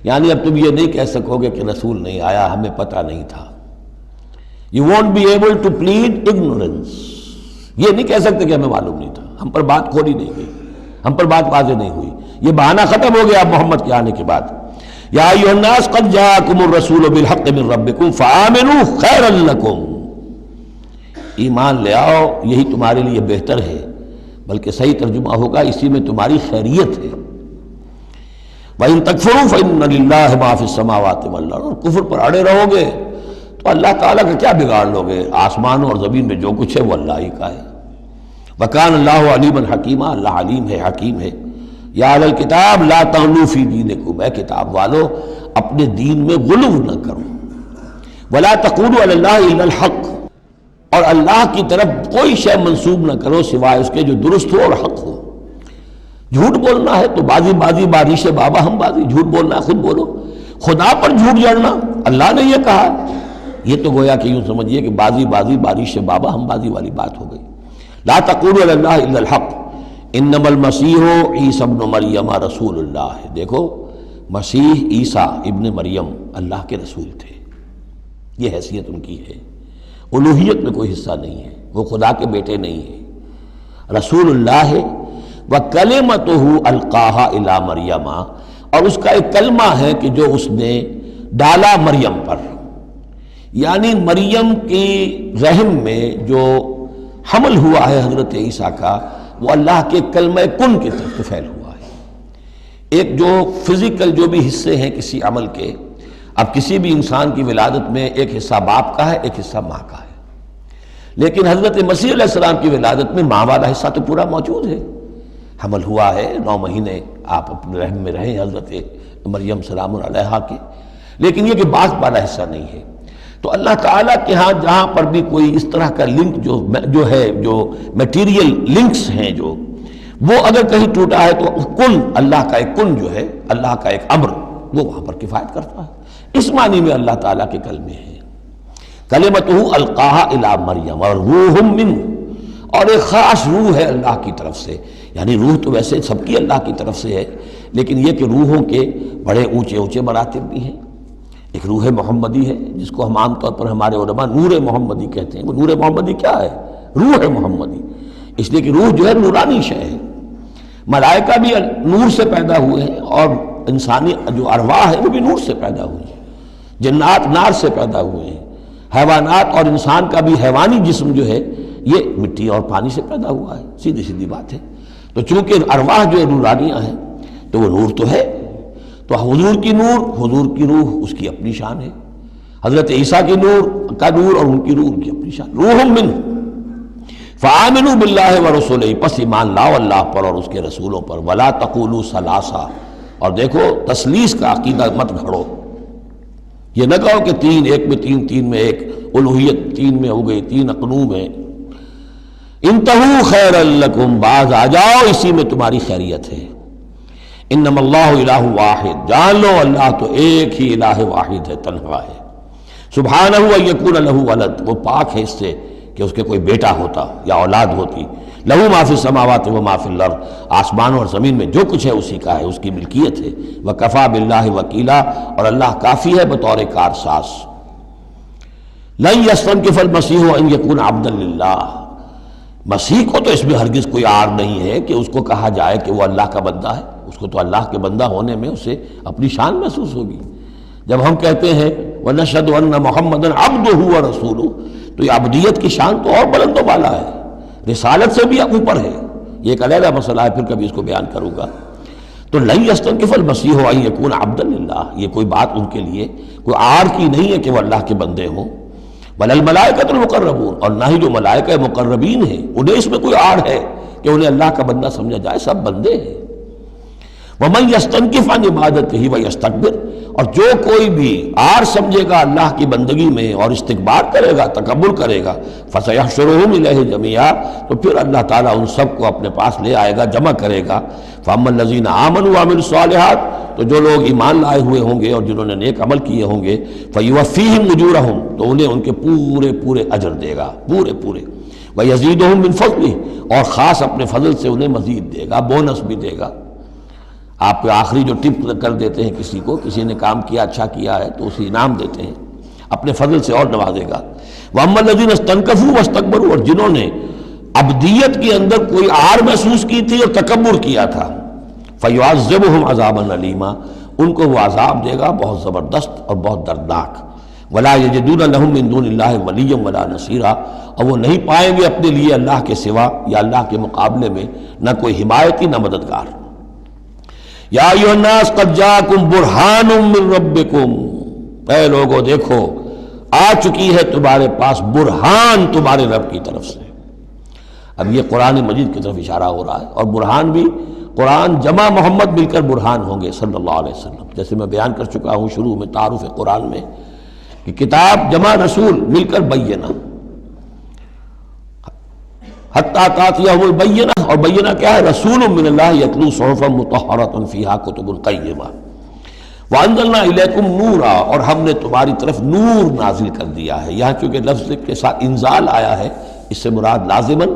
یعنی اب تم یہ نہیں کہہ سکو گے کہ رسول نہیں آیا ہمیں پتہ نہیں تھا. You won't be able to plead ignorance. یہ نہیں کہہ سکتے کہ ہمیں معلوم نہیں تھا, ہم پر بات کھولی نہیں گئی, ہم پر بات واضح نہیں ہوئی. یہ بہانہ ختم ہو گیا اب محمد کے آنے کے بعد. یا ایھا الناس قد جاءکم الرسول بالحق من ربکم فآمنوا خیرا لکم. ایمان لے آؤ یہی تمہارے لیے بہتر ہے, بلکہ صحیح ترجمہ ہوگا اسی میں تمہاری خیریت ہے. وَإِن تَكْفُرُوا فَإِنَّ لِلَّهِ مَا فِي السَّمَاوَاتِ وَالْأَرْضِ. اور کفر پر اڑے رہو گے تو اللہ تعالیٰ کا کیا بگاڑ لوگے؟ آسمانوں اور زمین میں جو کچھ ہے وہ اللہ ہی کا ہے. وَكَانَ اللَّهُ عَلِيمًا حَكِيمًا. اللہ علیم ہے حکیم ہے. یا اہل الکتاب لا تغلوا فی دینکم. اے کتاب والو اپنے دین میں غلو نہ کرو. وَلَا تَقُولُوا عَلَى اللَّهِ إِلَّا الْحَقَّ. اور اللہ کی طرف کوئی شے منسوب نہ کرو سوائے اس کے جو درست ہو اور حق ہو. جھوٹ بولنا ہے تو بازی بارش بابا ہم بازی. جھوٹ بولنا ہے خود بولو. خدا پر جھوٹ جڑنا اللہ نے یہ کہا, یہ تو گویا کہ یوں سمجھیے کہ بازی بارش بابا ہم بازی والی بات ہو گئی. لا تقولوا علی اللہ الا الحق انما المسیح عیسی ابن مریم رسول اللہ. دیکھو مسیح عیسیٰ ابن مریم اللہ کے رسول تھے, یہ حیثیت ان کی ہے. الوہیت میں کوئی حصہ نہیں ہے, وہ خدا کے بیٹے نہیں ہیں, رسول اللہ ہے. وَكَلِمَتُهُ أَلْقَاهَا إِلَىٰ مَرْيَمَ. اور اس کا ایک کلمہ ہے کہ جو اس نے ڈالا مریم پر. یعنی مریم کی رحم میں جو حمل ہوا ہے حضرت عیسیٰ کا وہ اللہ کے کلمہ کن کی طرف سے پھیل ہوا ہے. ایک جو فزیکل جو بھی حصے ہیں کسی عمل کے, اب کسی بھی انسان کی ولادت میں ایک حصہ باپ کا ہے ایک حصہ ماں کا ہے, لیکن حضرت مسیح علیہ السلام کی ولادت میں ماں والا حصہ تو پورا موجود ہے. حمل ہوا ہے 9 مہینے آپ اپنے رحم میں رہیں حضرت مریم سلام علیہا کے, لیکن یہ کہ باپ والا حصہ نہیں ہے. تو اللہ تعالیٰ کے ہاں جہاں پر بھی کوئی اس طرح کا لنک جو ہے جو میٹیریل لنکس ہیں جو وہ اگر کہیں ٹوٹا ہے تو کن اللہ کا ایک کن جو ہے اللہ کا ایک امر وہ وہاں پر کفایت کرتا ہے. اس معنی میں اللہ تعالیٰ کے کلمے ہیں. کلمتہ القاہا الی مریم اور روح منہ, اور ایک خاص روح ہے اللہ کی طرف سے. یعنی روح تو ویسے سب کی اللہ کی طرف سے ہے, لیکن یہ کہ روحوں کے بڑے اونچے مراتب بھی ہیں. ایک روح محمدی ہے جس کو ہم عام طور پر ہمارے علماء نور محمدی کہتے ہیں. وہ نور محمدی کیا ہے؟ روح محمدی. اس لیے کہ روح جو ہے نورانی شے ہے. ملائکہ بھی نور سے پیدا ہوئے ہیں اور انسانی جو ارواح ہے وہ بھی نور سے پیدا ہوئی ہیں. جنات نار سے پیدا ہوئے ہیں. حیوانات اور انسان کا بھی حیوانی جسم جو ہے یہ مٹی اور پانی سے پیدا ہوا ہے. سیدھی بات ہے. تو چونکہ ارواح جو نورانیاں ہیں تو وہ نور تو ہے. تو حضور کی نور, حضور کی روح اس کی اپنی شان ہے. حضرت عیسیٰ کی نور کا نور اور ان کی روح ان کی اپنی شان. روح منہ فآمنوا باللہ ورسولہ. پس ایمان لاؤ اللہ پر اور اس کے رسولوں پر. ولا تقولوا ثلاثہ. اور دیکھو تثلیث کا عقیدہ مت گھڑو. یہ نہ کہو کہ 3 ایک میں 3 3 میں ایک, الوہیت 3 میں ہو گئی 3 اقنوم ہے. انتہوا خیرا لکم, باز آ جاؤ اسی میں تمہاری خیریت ہے. انما اللہ الہ واحد. جان لو اللہ تو ایک ہی الہ واحد ہے, تنہا ہے. سبحانہ ان یکون لہ ولد. وہ پاک ہے اس سے کہ اس کے کوئی بیٹا ہوتا یا اولاد ہوتی. لہ ما فی السماوات و ما فی الارض. آسمانوں اور زمین میں جو کچھ ہے اسی کا ہے, اس کی ملکیت ہے. وکفی باللہ وکیلا. اور اللہ کافی ہے بطور کارساز. لن یستنکف المسیح ان یکون عبدا للہ. مسیح کو تو اس میں ہرگز کوئی آڑ نہیں ہے کہ اس کو کہا جائے کہ وہ اللہ کا بندہ ہے. اس کو تو اللہ کے بندہ ہونے میں اسے اپنی شان محسوس ہوگی. جب ہم کہتے ہیں وَنَشْهَدُ أَنَّ مُحَمَّدًا عَبْدُهُ وَرَسُولُهُ تو یہ عبدیت کی شان تو اور بلند و بالا ہے, رسالت سے بھی اوپر ہے. یہ ایک علیحدہ مسئلہ ہے, پھر کبھی اس کو بیان کروں گا. تو لن یستنکف المسیح ان یکون عبدا للہ. یہ کوئی بات ان کے لیے کوئی آڑ کی نہیں ہے کہ وہ اللہ کے بندے ہوں. ولا الملائکۃ المقربون. اور نہ ہی جو ملائکہ مقربین ہیں انہیں اس میں کوئی آڑ ہے کہ انہیں اللہ کا بندہ سمجھا جائے. سب بندے ہیں. وَمَن يَسْتَنْكِفْ عَنْ عِبَادَتِهِ وَيَسْتَكْبِرْ. اور جو کوئی بھی آر سمجھے گا اللہ کی بندگی میں اور استکبار کرے گا، تکبر کرے گا، فَسَيَحْشُرُهُمْ إِلَيْهِ جَمِيعًا، تو پھر اللہ تعالیٰ ان سب کو اپنے پاس لے آئے گا، جمع کرے گا۔ فَأَمَّا الَّذِينَ آمَنُوا وَعَمِلُوا الصَّالِحَاتِ، تو جو لوگ ایمان لائے ہوئے ہوں گے اور جنہوں نے نیک عمل کیے ہوں گے، فَيُوَفِّيهِمْ أُجُورَهُمْ، تو انہیں ان کے پورے پورے اجر دے گا، پورے پورے، وَيَزِيدُهُمْ مِنْ فَضْلِهِ، اور خاص اپنے فضل سے انہیں مزید دے گا، بونس بھی دے گا۔ آپ آخری جو ٹپ کر دیتے ہیں کسی کو، کسی نے کام کیا اچھا کیا ہے تو اسے انعام دیتے ہیں، اپنے فضل سے اور نوازے گا۔ وَأَمَّا الَّذِينَ اسْتَنكَفُوا وَاسْتَكْبَرُوا، اور جنہوں نے عبدیت کے اندر کوئی آر محسوس کی تھی اور تکبر کیا تھا، فَيُعَذِّبُهُمْ عَذَابًا أَلِيمًا، ان کو وہ عذاب دے گا بہت زبردست اور بہت دردناک۔ وَلَا يَجِدُونَ لَهُم مِّن دُونِ اللَّهِ وَلِيًّا وَلَا نَصِيرًا، اور وہ نہیں پائیں گے اپنے لیے اللہ کے سوا یا اللہ کے مقابلے میں نہ کوئی حمایتی نہ مددگار۔ یا ایھا الناس قد جاءکم برہان من ربکم، اے لوگو دیکھو آ چکی ہے تمہارے پاس برہان تمہارے رب کی طرف سے۔ اب یہ قرآن مجید کی طرف اشارہ ہو رہا ہے، اور برہان بھی قرآن جمع محمد مل کر برہان ہوں گے صلی اللہ علیہ وسلم، جیسے میں بیان کر چکا ہوں شروع میں تعارف قرآن میں کہ کتاب جمع رسول مل کر بینہ، حتیٰ تأتیہم البینہ، اور بینہ کیا ہے؟ رسول من اللہ یتلو صحفا مطہرۃ فیہا کتب قیمہ، وانزلنا الیکم نورا، اور ہم نے تمہاری طرف نور نازل کر دیا ہے۔ یہاں چونکہ لفظ کے ساتھ انزال آیا ہے، اس سے مراد لازماً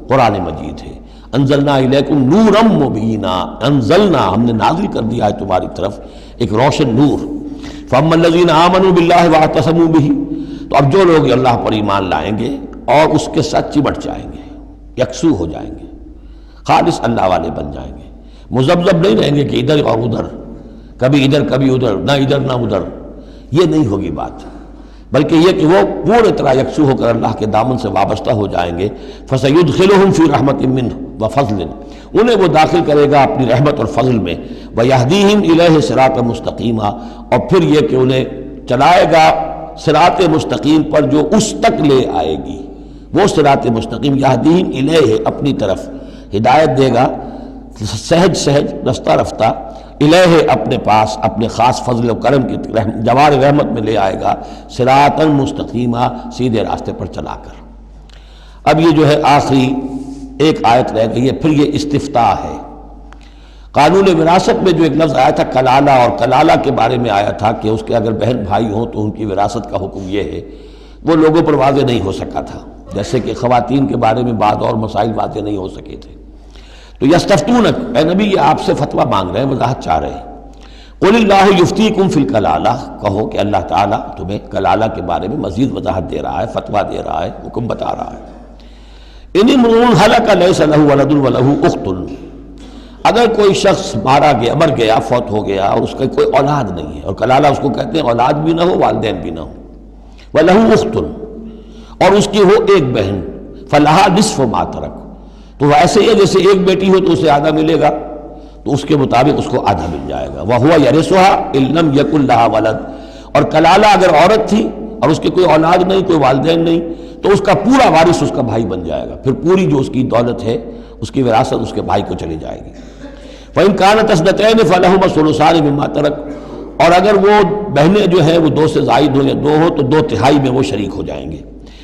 قرآن مجید ہے۔ انزلنا الیکم نورا مبینا، انزلنا ہم نے نازل کر دیا ہے تمہاری طرف ایک روشن نور۔ فاما الذین آمنوا باللہ واعتصموا بہ، تو اب جو لوگ اللہ پر ایمان لائیں گے اور اس کے ساتھ چمٹ جائیں گے، یکسو ہو جائیں گے، خالص اللہ والے بن جائیں گے، مذبذب نہیں رہیں گے کہ ادھر اور ادھر، کبھی ادھر کبھی ادھر، نہ ادھر نہ ادھر، یہ نہیں ہوگی بات، بلکہ یہ کہ وہ پورے طرح یکسو ہو کر اللہ کے دامن سے وابستہ ہو جائیں گے۔ فَسَيُدْخِلُهُمْ فِي رَحْمَةٍ مِّنْهُ وَفَضْلٍ، انہیں وہ داخل کرے گا اپنی رحمت اور فضل میں، وَيَهْدِيهِمْ إِلَيْهِ صِرَاطًا مُسْتَقِيمًا، اور پھر یہ کہ انہیں چلائے گا صراط مستقیم پر جو اس تک لے آئے گی، وہ صراط مستقیم، یہدیہم الیہ اپنی طرف ہدایت دے گا، سہج سہج رفتہ رفتہ، الہ اپنے پاس اپنے خاص فضل و کرم کی جوار رحمت میں لے آئے گا، صراطا مستقیما، سیدھے راستے پر چلا کر۔ اب یہ جو ہے آخری ایک آیت رہ گئی ہے، پھر یہ استفتاء ہے۔ قانون وراثت میں جو ایک لفظ آیا تھا کلالہ، اور کلالہ کے بارے میں آیا تھا کہ اس کے اگر بہن بھائی ہوں تو ان کی وراثت کا حکم یہ ہے، وہ لوگوں پر واضح نہیں ہو سکا تھا، جیسے کہ خواتین کے بارے میں بعض اور مسائل واضح نہیں ہو سکے تھے۔ تو یستفتونک، اے نبی یہ آپ سے فتویٰ مانگ رہے ہیں، وضاحت چاہ رہے ہیں۔ قل اللہ یفتیکم فی الکلالہ، کہو کہ اللہ تعالیٰ تمہیں کلالہ کے بارے میں مزید وضاحت دے رہا ہے، فتویٰ دے رہا ہے، حکم بتا رہا ہے۔ ان امرؤ ہلک لیس لہ ولد ولہ اخت، اگر کوئی شخص مر گیا، فوت ہو گیا اور اس کا کوئی اولاد نہیں ہے، اور کلالہ اس کو کہتے ہیں اولاد بھی نہ ہو والدین بھی نہ ہو، ولہ اخت، اور اس کی ہو ایک بہن، فلہا نصف ما ترک، تو وہ ایسے ہی ہے جیسے ایک بیٹی ہو تو اسے آدھا ملے گا، تو اس کے مطابق اس کو آدھا مل جائے گا۔ وَهُوَ يَرِثُهَا إِن لَّمْ يَكُن لَّهَا وَلَدٌ، اور کلالہ اگر عورت تھی اور اس کے کوئی اولاد نہیں، کوئی والدین نہیں، تو اس کا پورا وارث اس کا بھائی بن جائے گا، پھر پوری جو اس کی دولت ہے، اس کی وراثت اس کے بھائی کو چلی جائے گی۔ فَإِن كَانَتْ اثْنَتَيْنِ فَلَهُمَا الثُّلُثَانِ مِمَّا تَرَكَ، اور اگر وہ بہنیں جو ہیں وہ 2 سے زائد ہوں یا 2 ہوں تو 2/3 میں وہ شریک ہو جائیں گے۔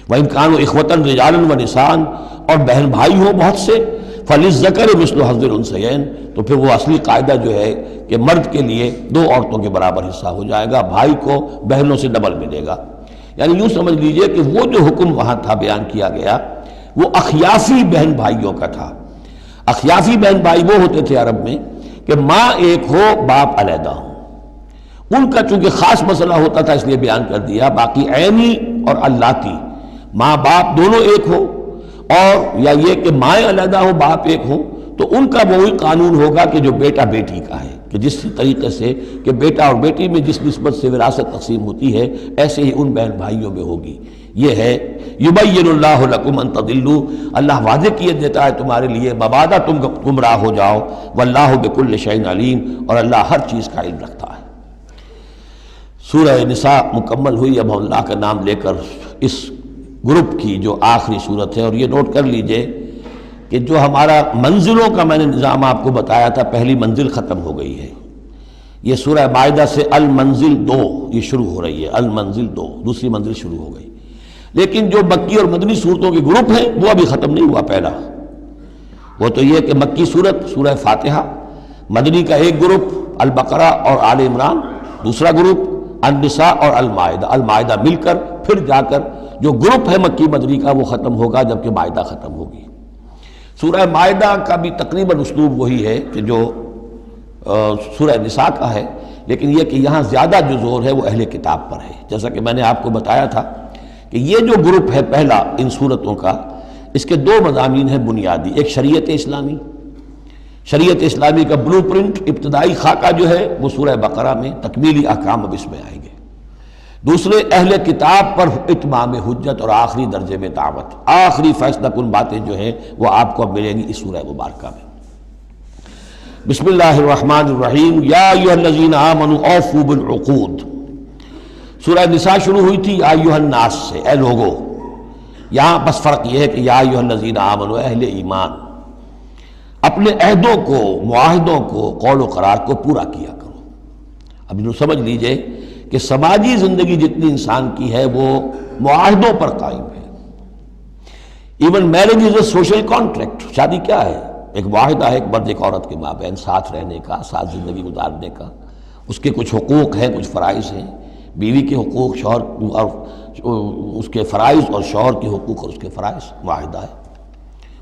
وَإِن كَانُوا إِخْوَةً رِجَالًا وَنِسَاءً، اور بہن بھائی ہوں بہت سے، فَلِلذَّكَرِ مِثْلُ حَظِّ الْأُنثَيَيْنِ، تو پھر وہ اصلی قاعدہ جو ہے کہ مرد کے لیے 2 عورتوں کے برابر حصہ ہو جائے گا، بھائی کو بہنوں سے ڈبل ملے گا۔ یعنی یوں سمجھ لیجئے کہ وہ جو حکم وہاں تھا بیان کیا گیا وہ اخیافی بہن بھائیوں کا تھا۔ اخیافی بہن بھائی وہ ہوتے تھے عرب میں کہ ماں ایک ہو باپ علیحدہ ہو، ان کا چونکہ خاص مسئلہ ہوتا تھا اس لیے بیان کر دیا۔ باقی عینی اور اللاتی، ماں باپ دونوں ایک ہو، اور یا یہ کہ مائیں علیحدہ ہو باپ ایک ہو، تو ان کا وہی قانون ہوگا کہ جو بیٹا بیٹی کا ہے، کہ جس طریقے سے کہ بیٹا اور بیٹی میں جس نسبت سے وراثت تقسیم ہوتی ہے ایسے ہی ان بہن بھائیوں میں ہوگی۔ یہ ہے یبین اللہ لکم ان تضلوا، اللہ واضح کیے دیتا ہے تمہارے لیے مبادا تم گمراہ ہو جاؤ، واللہ بکل شیء علیم، اور اللہ ہر چیز کا علم رکھتا ہے۔ سورہ نساء مکمل ہوئی، اب اللہ کا نام لے کر اس گروپ کی جو آخری صورت ہے۔ اور یہ نوٹ کر لیجئے کہ جو ہمارا منزلوں کا میں نے نظام آپ کو بتایا تھا، پہلی منزل ختم ہو گئی ہے، یہ سورہ مائدہ سے المنزل 2 یہ شروع ہو رہی ہے، المنزل 2 دوسری منزل شروع ہو گئی. لیکن جو مکی اور مدنی صورتوں کے گروپ ہیں وہ ابھی ختم نہیں ہوا. پہلا وہ تو یہ کہ مکی صورت سورہ فاتحہ، مدنی کا ایک گروپ البقرہ اور آل عمران، دوسرا گروپ النساء اور المائدہ. المائدہ مل کر پھر جا کر جو گروپ ہے مکی مدنی کا وہ ختم ہوگا جبکہ مائدہ ختم ہوگی. سورہ مائدہ کا بھی تقریباً اسلوب وہی ہے کہ جو سورہ نساء کا ہے، لیکن یہ کہ یہاں زیادہ جو زور ہے وہ اہل کتاب پر ہے. جیسا کہ میں نے آپ کو بتایا تھا کہ یہ جو گروپ ہے پہلا ان صورتوں کا، اس کے 2 مضامین ہیں بنیادی. ایک شریعت اسلامی، شریعت اسلامی کا بلو پرنٹ ابتدائی خاکہ جو ہے وہ سورہ بقرہ میں، تکمیلی احکام اب اس میں آئیں گے. دوسرے اہل کتاب پر اتمام حجت اور آخری درجے میں دعوت، آخری فیصلہ کن باتیں جو ہیں وہ آپ کو اب ملیں گی اس سورہ مبارکہ میں. بسم اللہ الرحمن الرحیم. یا ایھا الذین آمنوا اوفوا بالعقود. سورہ نساء شروع ہوئی تھی یا ایھا الناس سے، اے لوگو. یہاں بس فرق یہ ہے کہ یا ایھا الذین آمنوا، اہل ایمان، اپنے عہدوں کو، معاہدوں کو، قول و قرار کو پورا کیا کرو. اب جو سمجھ لیجئے کہ سماجی زندگی جتنی انسان کی ہے وہ معاہدوں پر قائم ہے. Even marriage is a social contract. شادی کیا ہے؟ ایک معاہدہ ہے، ایک مرد ایک عورت کے مابین ساتھ رہنے کا، ساتھ زندگی گزارنے کا. اس کے کچھ حقوق ہیں، کچھ فرائض ہیں. بیوی کے حقوق، شوہر اور اس کے فرائض، اور شوہر کے حقوق اور اس کے فرائض. معاہدہ ہے.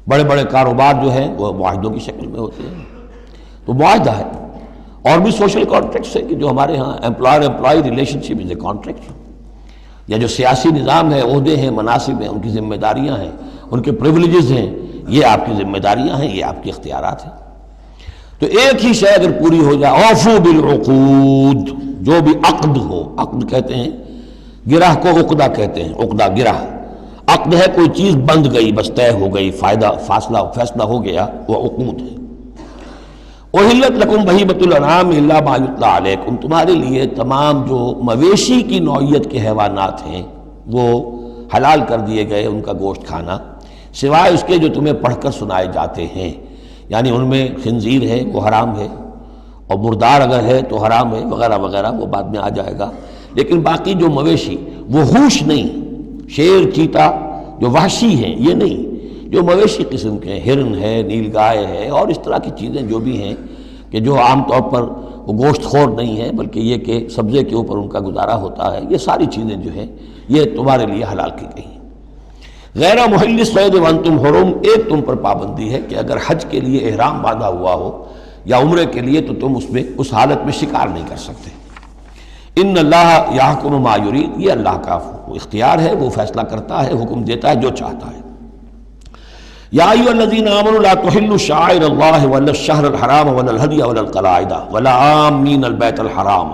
بڑے بڑے کاروبار جو ہیں وہ معاہدوں کی شکل میں ہوتے ہیں، تو معاہدہ ہے. اور بھی سوشل کانٹریکٹس ہیں کہ جو ہمارے ہاں employer employee relationship is a contract. یا جو سیاسی نظام ہے، عہدے ہیں، مناصب ہیں، ان کی ذمہ داریاں ہیں، ان کے پریویلیجز ہیں، یہ آپ کی ذمہ داریاں ہیں، یہ آپ کے اختیارات ہیں. تو ایک ہی شے اگر پوری ہو جائے، اوفوا بالعقود، جو بھی عقد ہو. عقد کہتے ہیں گرہ کو، عقدہ کہتے ہیں، عقدہ گرہ. عقد ہے کوئی چیز بند گئی، بس طے ہو گئی، فیصلہ ہو گیا، وہ عقود ہے. احلت لکم بہیمۃ الانعام الا ما یتلی علیکم. تمہارے لیے تمام جو مویشی کی نوعیت کے حیوانات ہیں وہ حلال کر دیے گئے، ان کا گوشت کھانا، سوائے اس کے جو تمہیں پڑھ کر سنائے جاتے ہیں. یعنی ان میں خنزیر ہے وہ حرام ہے، اور مردار اگر ہے تو حرام ہے، وغیرہ وغیرہ، وہ بعد میں آ جائے گا. لیکن باقی جو مویشی وہ ہوش نہیں، شیر چیتا جو وحشی ہیں یہ نہیں، جو مویشی قسم کے، ہرن ہے، نیل گائے ہے، اور اس طرح کی چیزیں جو بھی ہیں کہ جو عام طور پر وہ گوشت خور نہیں ہے بلکہ یہ کہ سبزے کے اوپر ان کا گزارا ہوتا ہے، یہ ساری چیزیں جو ہیں یہ تمہارے لیے حلال کی گئی ہیں. غیر محل الصید وانتم حرم. ایک تم پر پابندی ہے کہ اگر حج کے لیے احرام باندھا ہوا ہو یا عمرے کے لیے تو تم اس حالت میں شکار نہیں کر سکتے. ان اللہ یحکم ما یرید. یہ اللہ کا اختیار ہے، وہ فیصلہ کرتا ہے، حکم دیتا ہے جو چاہتا ہے. یا ایھا الذین آمنوا لا تحلوا شعائر اللہ ولا الشہر الحرام ولا الہدی ولا القلائد ولا عامین البیت الحرام.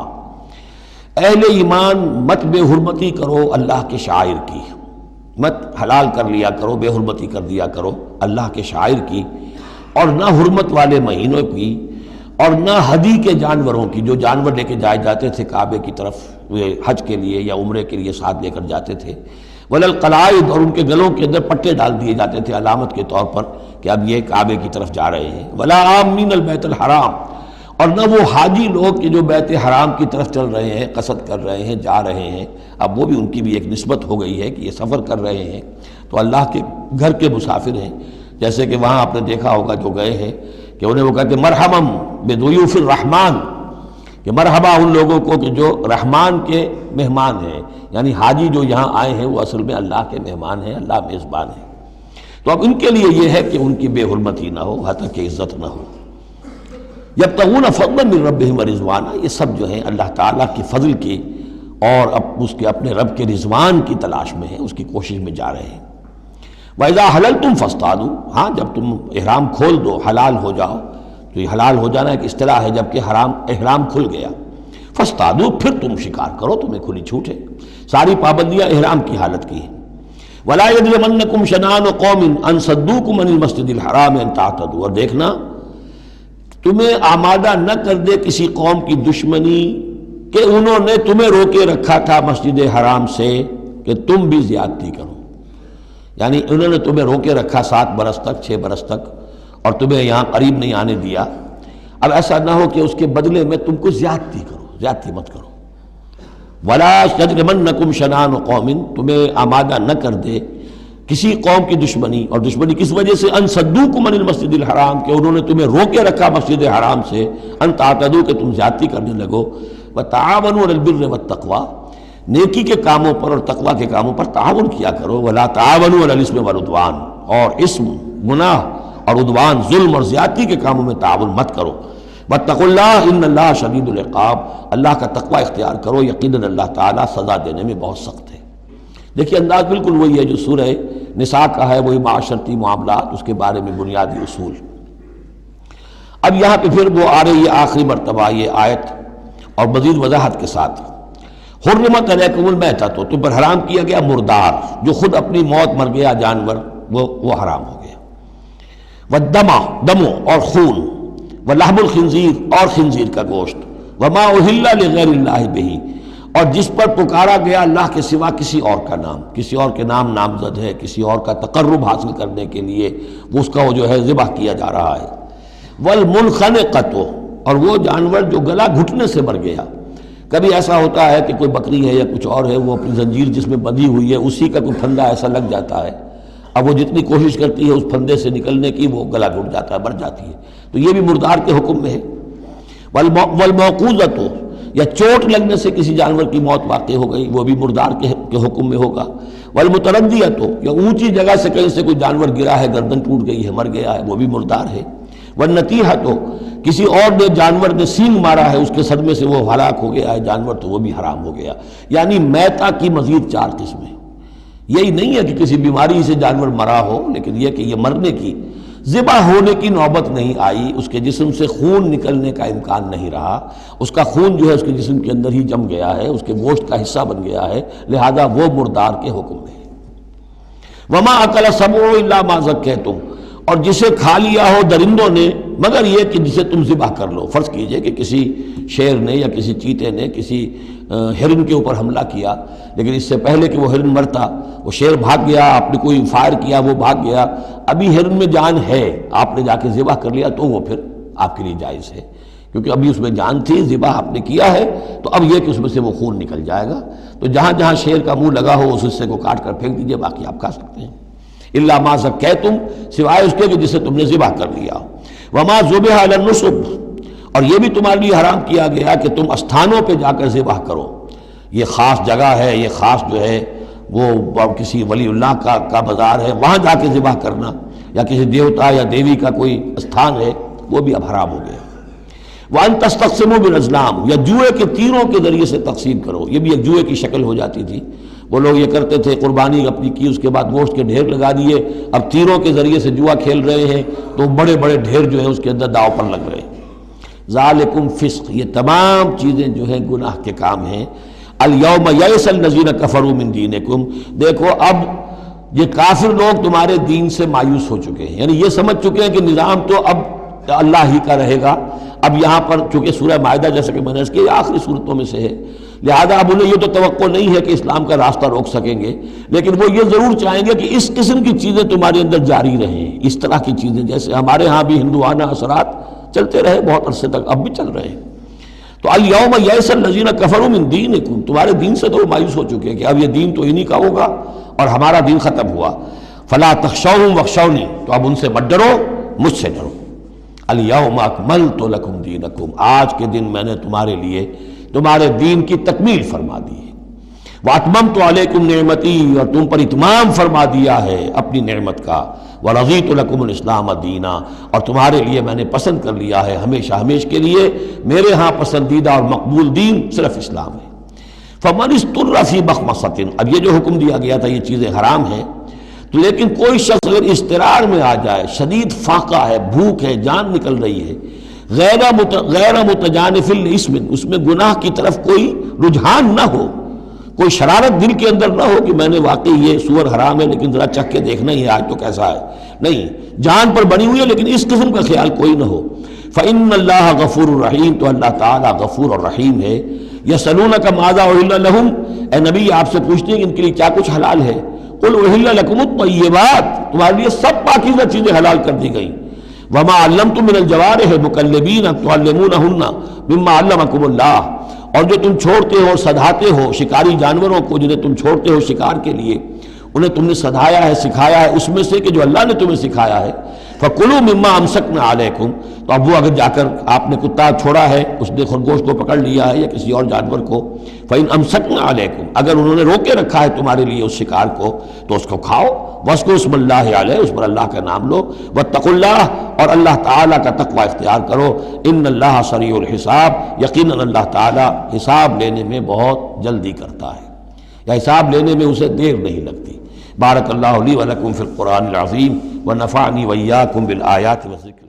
اہل ایمان مت بے حرمتی کرو اللہ کے شعائر کی، مت حلال کر لیا کرو، بے حرمتی کر دیا کرو اللہ کے شعائر کی، اور نہ حرمت والے مہینوں کی، اور نہ ہدی کے جانوروں کی، جو جانور لے کے جائے جاتے تھے کعبے کی طرف حج کے لیے یا عمرے کے لیے ساتھ لے کر جاتے تھے. ولا القلائد. اور ان کے گلوں کے اندر پٹے ڈال دیے جاتے تھے علامت کے طور پر کہ اب یہ کعبے کی طرف جا رہے ہیں. ولا عامین البیت الحرام. اور نہ وہ حاجی لوگ کہ جو بیت حرام کی طرف چل رہے ہیں، قصد کر رہے ہیں، جا رہے ہیں. اب وہ بھی ان کی بھی ایک نسبت ہو گئی ہے کہ یہ سفر کر رہے ہیں تو اللہ کے گھر کے مسافر ہیں. جیسے کہ وہاں آپ نے دیکھا ہوگا جو گئے ہیں کہ انہیں وہ کہتے ہیں مرحبا بضیوف الرحمن، کہ مرحبا ان لوگوں کو کہ جو رحمان کے مہمان ہیں. یعنی حاجی جو یہاں آئے ہیں وہ اصل میں اللہ کے مہمان ہیں، اللہ میزبان ہے. تو اب ان کے لیے یہ ہے کہ ان کی بے حرمتی نہ ہو، حتیٰ کہ عزت نہ ہو. یبتغون فضلا من ربہم ورضوانا. یہ سب جو ہیں اللہ تعالیٰ کی فضل کی اور اس کے اپنے رب کے رضوان کی تلاش میں ہیں، اس کی کوشش میں جا رہے ہیں. وَإِذَا حَلَلْتُمْ فَاصْطَادُوا. ہاں جب تم احرام کھول دو، حلال ہو جاؤ، تو یہ حلال ہو جانا ایک اصطلاح ہے جبکہ احرام کھل گیا. فَاصْطَادُوا. پھر تم شکار کرو، تمہیں کھلی چھوٹ ہے. ساری پابندیاں احرام کی حالت کی ہیں. وَلَا يَجْرِمَنَّكُمْ شَنَآنُ قَوْمٍ أَن صَدُّوكُمْ عَنِ الْمَسْجِدِ الْحَرَامِ أَن تَعْتَدُوا. اور دیکھنا تمہیں آمادہ نہ کر دے کسی قوم کی دشمنی کہ انہوں نے تمہیں روکے رکھا تھا مسجد حرام سے کہ تم بھی زیادتی کرو. یعنی انہوں نے تمہیں روکے رکھا 7 برس تک، 6 برس تک، اور تمہیں یہاں قریب نہیں آنے دیا. اب ایسا نہ ہو کہ اس کے بدلے میں تم کو زیادتی کرو، زیادتی مت کرو۔ وَلَا يَجْرِمَنَّكُمْ شَنَآنُ قَوْمٍ، تمہیں آمادہ نہ کر دے کسی قوم کی دشمنی، اور دشمنی کس وجہ سے؟ ان صدوکم عن المسجد الحرام، کہ انہوں نے تمہیں روکے رکھا مسجد حرام سے، ان تعتدوا، کہ تم زیادتی کرنے لگو۔ وَتَعَاوَنُوا عَلَى الْبِرِّ وَالتَّقْوَىٰ، نیکی کے کاموں پر اور تقویٰ کے کاموں پر تعاون کیا کرو۔ وَلَا تَعَاوَنُوا عَلَى الْإِثْمِ وَالْعُدْوَانِ، اور اسم، گناہ اور عدوان، ظلم اور زیادتی کے کاموں میں تعاون مت کرو۔ وَاتَّقُوا اللَّهَ إِنَّ اللَّهَ شَدِيدُ الْعِقَابِ، اللہ کا تقویٰ اختیار کرو، یقیناً اللہ تعالیٰ سزا دینے میں بہت سخت ہے۔ دیکھیے انداز بالکل وہی ہے جو سورہ نساء کا ہے، وہی معاشرتی معاملات، اس کے بارے میں بنیادی اصول۔ اب یہاں پہ پھر وہ آ رہی ہے آخری مرتبہ یہ آیت، اور مزید وضاحت کے ساتھ، حرمت علیکم المیتۃ، تم پر حرام کیا گیا مردار، جو خود اپنی موت مر گیا جانور، وہ حرام ہو گیا۔ والدم، دم اور خون، ولحم الخنزیر، اور خنزیر کا گوشت، وما اہل لغیر اللہ بہ، اور جس پر پکارا گیا اللہ کے سوا کسی اور کا نام، کسی اور کے نام نامزد ہے، کسی اور کا تقرب حاصل کرنے کے لیے اس کا وہ جو ہے ذبح کیا جا رہا ہے۔ والمنخنقۃ، اور وہ جانور جو گلا گھٹنے سے مر گیا۔ کبھی ایسا ہوتا ہے کہ کوئی بکری ہے یا کچھ اور ہے، وہ اپنی زنجیر جس میں بندھی ہوئی ہے اسی کا کوئی پھندا ایسا لگ جاتا ہے، اب وہ جتنی کوشش کرتی ہے اس پھندے سے نکلنے کی، وہ گلا گھٹ جاتا ہے، مر جاتی ہے، تو یہ بھی مردار کے حکم میں ہے۔ والموقوذۃ، یا چوٹ لگنے سے کسی جانور کی موت واقع ہو گئی، وہ بھی مردار کے حکم میں ہوگا۔ والمتردیۃ، یا اونچی جگہ سے کہیں سے کوئی جانور گرا ہے، گردن ٹوٹ گئی ہے، مر گیا ہے، وہ بھی مردار ہے۔ والنتیحۃ، کسی اور نے جانور نے سینگ مارا ہے، اس کے صدمے سے وہ ہلاک ہو گیا ہے جانور، تو وہ بھی حرام ہو گیا۔ یعنی میتہ کی مزید 4 قسمیں، یہی نہیں ہے کہ کسی بیماری سے جانور مرا ہو، لیکن یہ کہ یہ مرنے کی، ذبح ہونے کی نوبت نہیں آئی، اس کے جسم سے خون نکلنے کا امکان نہیں رہا، اس کا خون جو ہے اس کے جسم کے اندر ہی جم گیا ہے، اس کے گوشت کا حصہ بن گیا ہے، لہذا وہ مردار کے حکم میں ہے۔ وما اکل السبع الا ما ذکیتم، اور جسے کھا لیا ہو درندوں نے مگر یہ کہ جسے تم ذبح کر لو۔ فرض کیجئے کہ کسی شیر نے یا کسی چیتے نے کسی ہرن کے اوپر حملہ کیا، لیکن اس سے پہلے کہ وہ ہرن مرتا وہ شیر بھاگ گیا، آپ نے کوئی فائر کیا وہ بھاگ گیا، ابھی ہرن میں جان ہے، آپ نے جا کے ذبح کر لیا، تو وہ پھر آپ کے لیے جائز ہے، کیونکہ ابھی اس میں جان تھی، ذبح آپ نے کیا ہے، تو اب یہ کہ اس میں سے وہ خون نکل جائے گا، تو جہاں جہاں شیر کا منہ لگا ہو اس حصے کو کاٹ کر پھینک دیجئے، باقی آپ کھا سکتے ہیں۔ الا ما ذکیتم، سوائے اس کے کہ جسے تم نے ذبح کر لیا۔ وما ذبح علی النصب، اور یہ بھی تمہارے لیے حرام کیا گیا کہ تم استھانوں پہ جا کر ذبح کرو، یہ خاص جگہ ہے، یہ خاص جو ہے وہ کسی ولی اللہ کا بازار ہے، وہاں جا کے ذبح کرنا، یا کسی دیوتا یا دیوی کا کوئی استھان ہے، وہ بھی اب حرام ہو گیا۔ وَأَن تَسْتَقْسِمُوا بِالْأَزْلَامِ، یا جوئے کے تیروں کے ذریعے سے تقسیم کرو، یہ بھی ایک جوئے کی شکل ہو جاتی تھی، وہ لوگ یہ کرتے تھے، قربانی اپنی کی، اس کے بعد گوشت کے ڈھیر لگا دیے، اب تیروں کے ذریعے سے جوا کھیل رہے ہیں، تو بڑے بڑے ڈھیر جو ہے اس کے اندر داؤ پر لگ رہے ہیں۔ ذالکم فسق، یہ تمام چیزیں جو ہیں گناہ کے کام ہیں۔ الیوم یئس الذین کفروا من دینکم، دیکھو اب یہ کافر لوگ تمہارے دین سے مایوس ہو چکے ہیں، یعنی یہ سمجھ چکے ہیں کہ نظام تو اب اللہ ہی کا رہے گا۔ اب یہاں پر چونکہ سورہ مائدہ جیسا کہ میں نے اس کی آخری صورتوں میں سے ہے، لہذا اب انہیں یہ تو توقع نہیں ہے کہ اسلام کا راستہ روک سکیں گے، لیکن وہ یہ ضرور چاہیں گے کہ اس قسم کی چیزیں تمہارے اندر جاری رہیں، اس طرح کی چیزیں جیسے ہمارے ہاں بھی ہندوانہ اثرات چلتے رہے بہت عرصے تک، اب بھی چل رہے ہیں۔ تو الیوم یئس الذین کفروا من دینکم، تمہارے دین سے تو وہ مایوس ہو چکے ہیں کہ اب یہ دین تو انہی کا ہوگا اور ہمارا دین ختم ہوا۔ فلا تخشوہم واخشونی، تو اب ان سے مت ڈرو، مجھ سے ڈرو۔ الیوم اکملت لکم دینکم، آج کے دن میں نے تمہارے لیے تمہارے دین کی تکمیل فرما دی ہے۔ واتممت علیکم نعمتی، اور تم پر اتمام فرما دیا ہے اپنی نعمت کا۔ ورضیت لکم الاسلام دینا، اور تمہارے لیے میں نے پسند کر لیا ہے ہمیشہ ہمیش کے لیے میرے ہاں پسندیدہ اور مقبول دین صرف اسلام ہے۔ فمن اضطر فی مخمصۃ، اب یہ جو حکم دیا گیا تھا یہ چیزیں حرام ہیں، تو لیکن کوئی شخص اگر اضطرار میں آ جائے، شدید فاقہ ہے، بھوک ہے، جان نکل رہی ہے، غیر متجانف لاسم، اس میں گناہ کی طرف کوئی رجحان نہ ہو، کوئی شرارت دل کے اندر نہ ہو کہ میں نے واقعی یہ سور حرام ہے لیکن ذرا چکھ کے دیکھنا ہی ہے آج تو کیسا ہے، نہیں، جان پر بنی ہوئی ہے لیکن اس قسم کا خیال کوئی نہ ہو۔ فإن اللہ غفور الرحیم، تو اللہ تعالیٰ غفور اور رحیم ہے۔ یسألونک ماذا أحل لهم، اے نبی آپ سے پوچھتے ہیں کہ ان کے لیے کیا کچھ حلال ہے۔ قل أحل لكم الطیبات، تمہارے لیے سب پاکیزہ چیزیں حلال کر دی گئیں۔ وما علمتم من الجوارح مکلبین تعلمونہن مما علمکم اللہ، اور جو تم چھوڑتے ہو اور سدھاتے ہو شکاری جانوروں کو، جنہیں تم چھوڑتے ہو شکار کے لیے، انہیں تم نے سدھایا ہے، سکھایا ہے اس میں سے کہ جو اللہ نے تمہیں سکھایا ہے۔ فَكُلُوا مِمَّا أَمْسَكْنَا عَلَيْكُمْ، تو اب وہ اگر جا کر آپ نے کتا چھوڑا ہے، اس نے خرگوش کو پکڑ لیا ہے یا کسی اور جانور کو، فَإِنْ أَمْسَكْنَا عَلَيْكُمْ، اگر انہوں نے روکے رکھا ہے تمہارے لیے اس شکار کو تو اس کو کھاؤ، وَاذْكُرُوا اسْمَ اللَّهِ عَلَيْهِ، اس پر اللہ کا نام لو، وَاتَّقُوا اللَّهَ، اور اللہ تعالیٰ کا تقوی اختیار کرو، إِنَّ اللَّهَ سَرِيعُ الْحِسَابِ، یقیناً اللہ تعالیٰ حساب لینے میں بہت جلدی کرتا ہے، یا حساب لینے میں اسے دیر نہیں لگتی۔ بارک اللہ لی و لکم فی القرآن العظیم ونفعنی وإیاکم بالآیات والذکر۔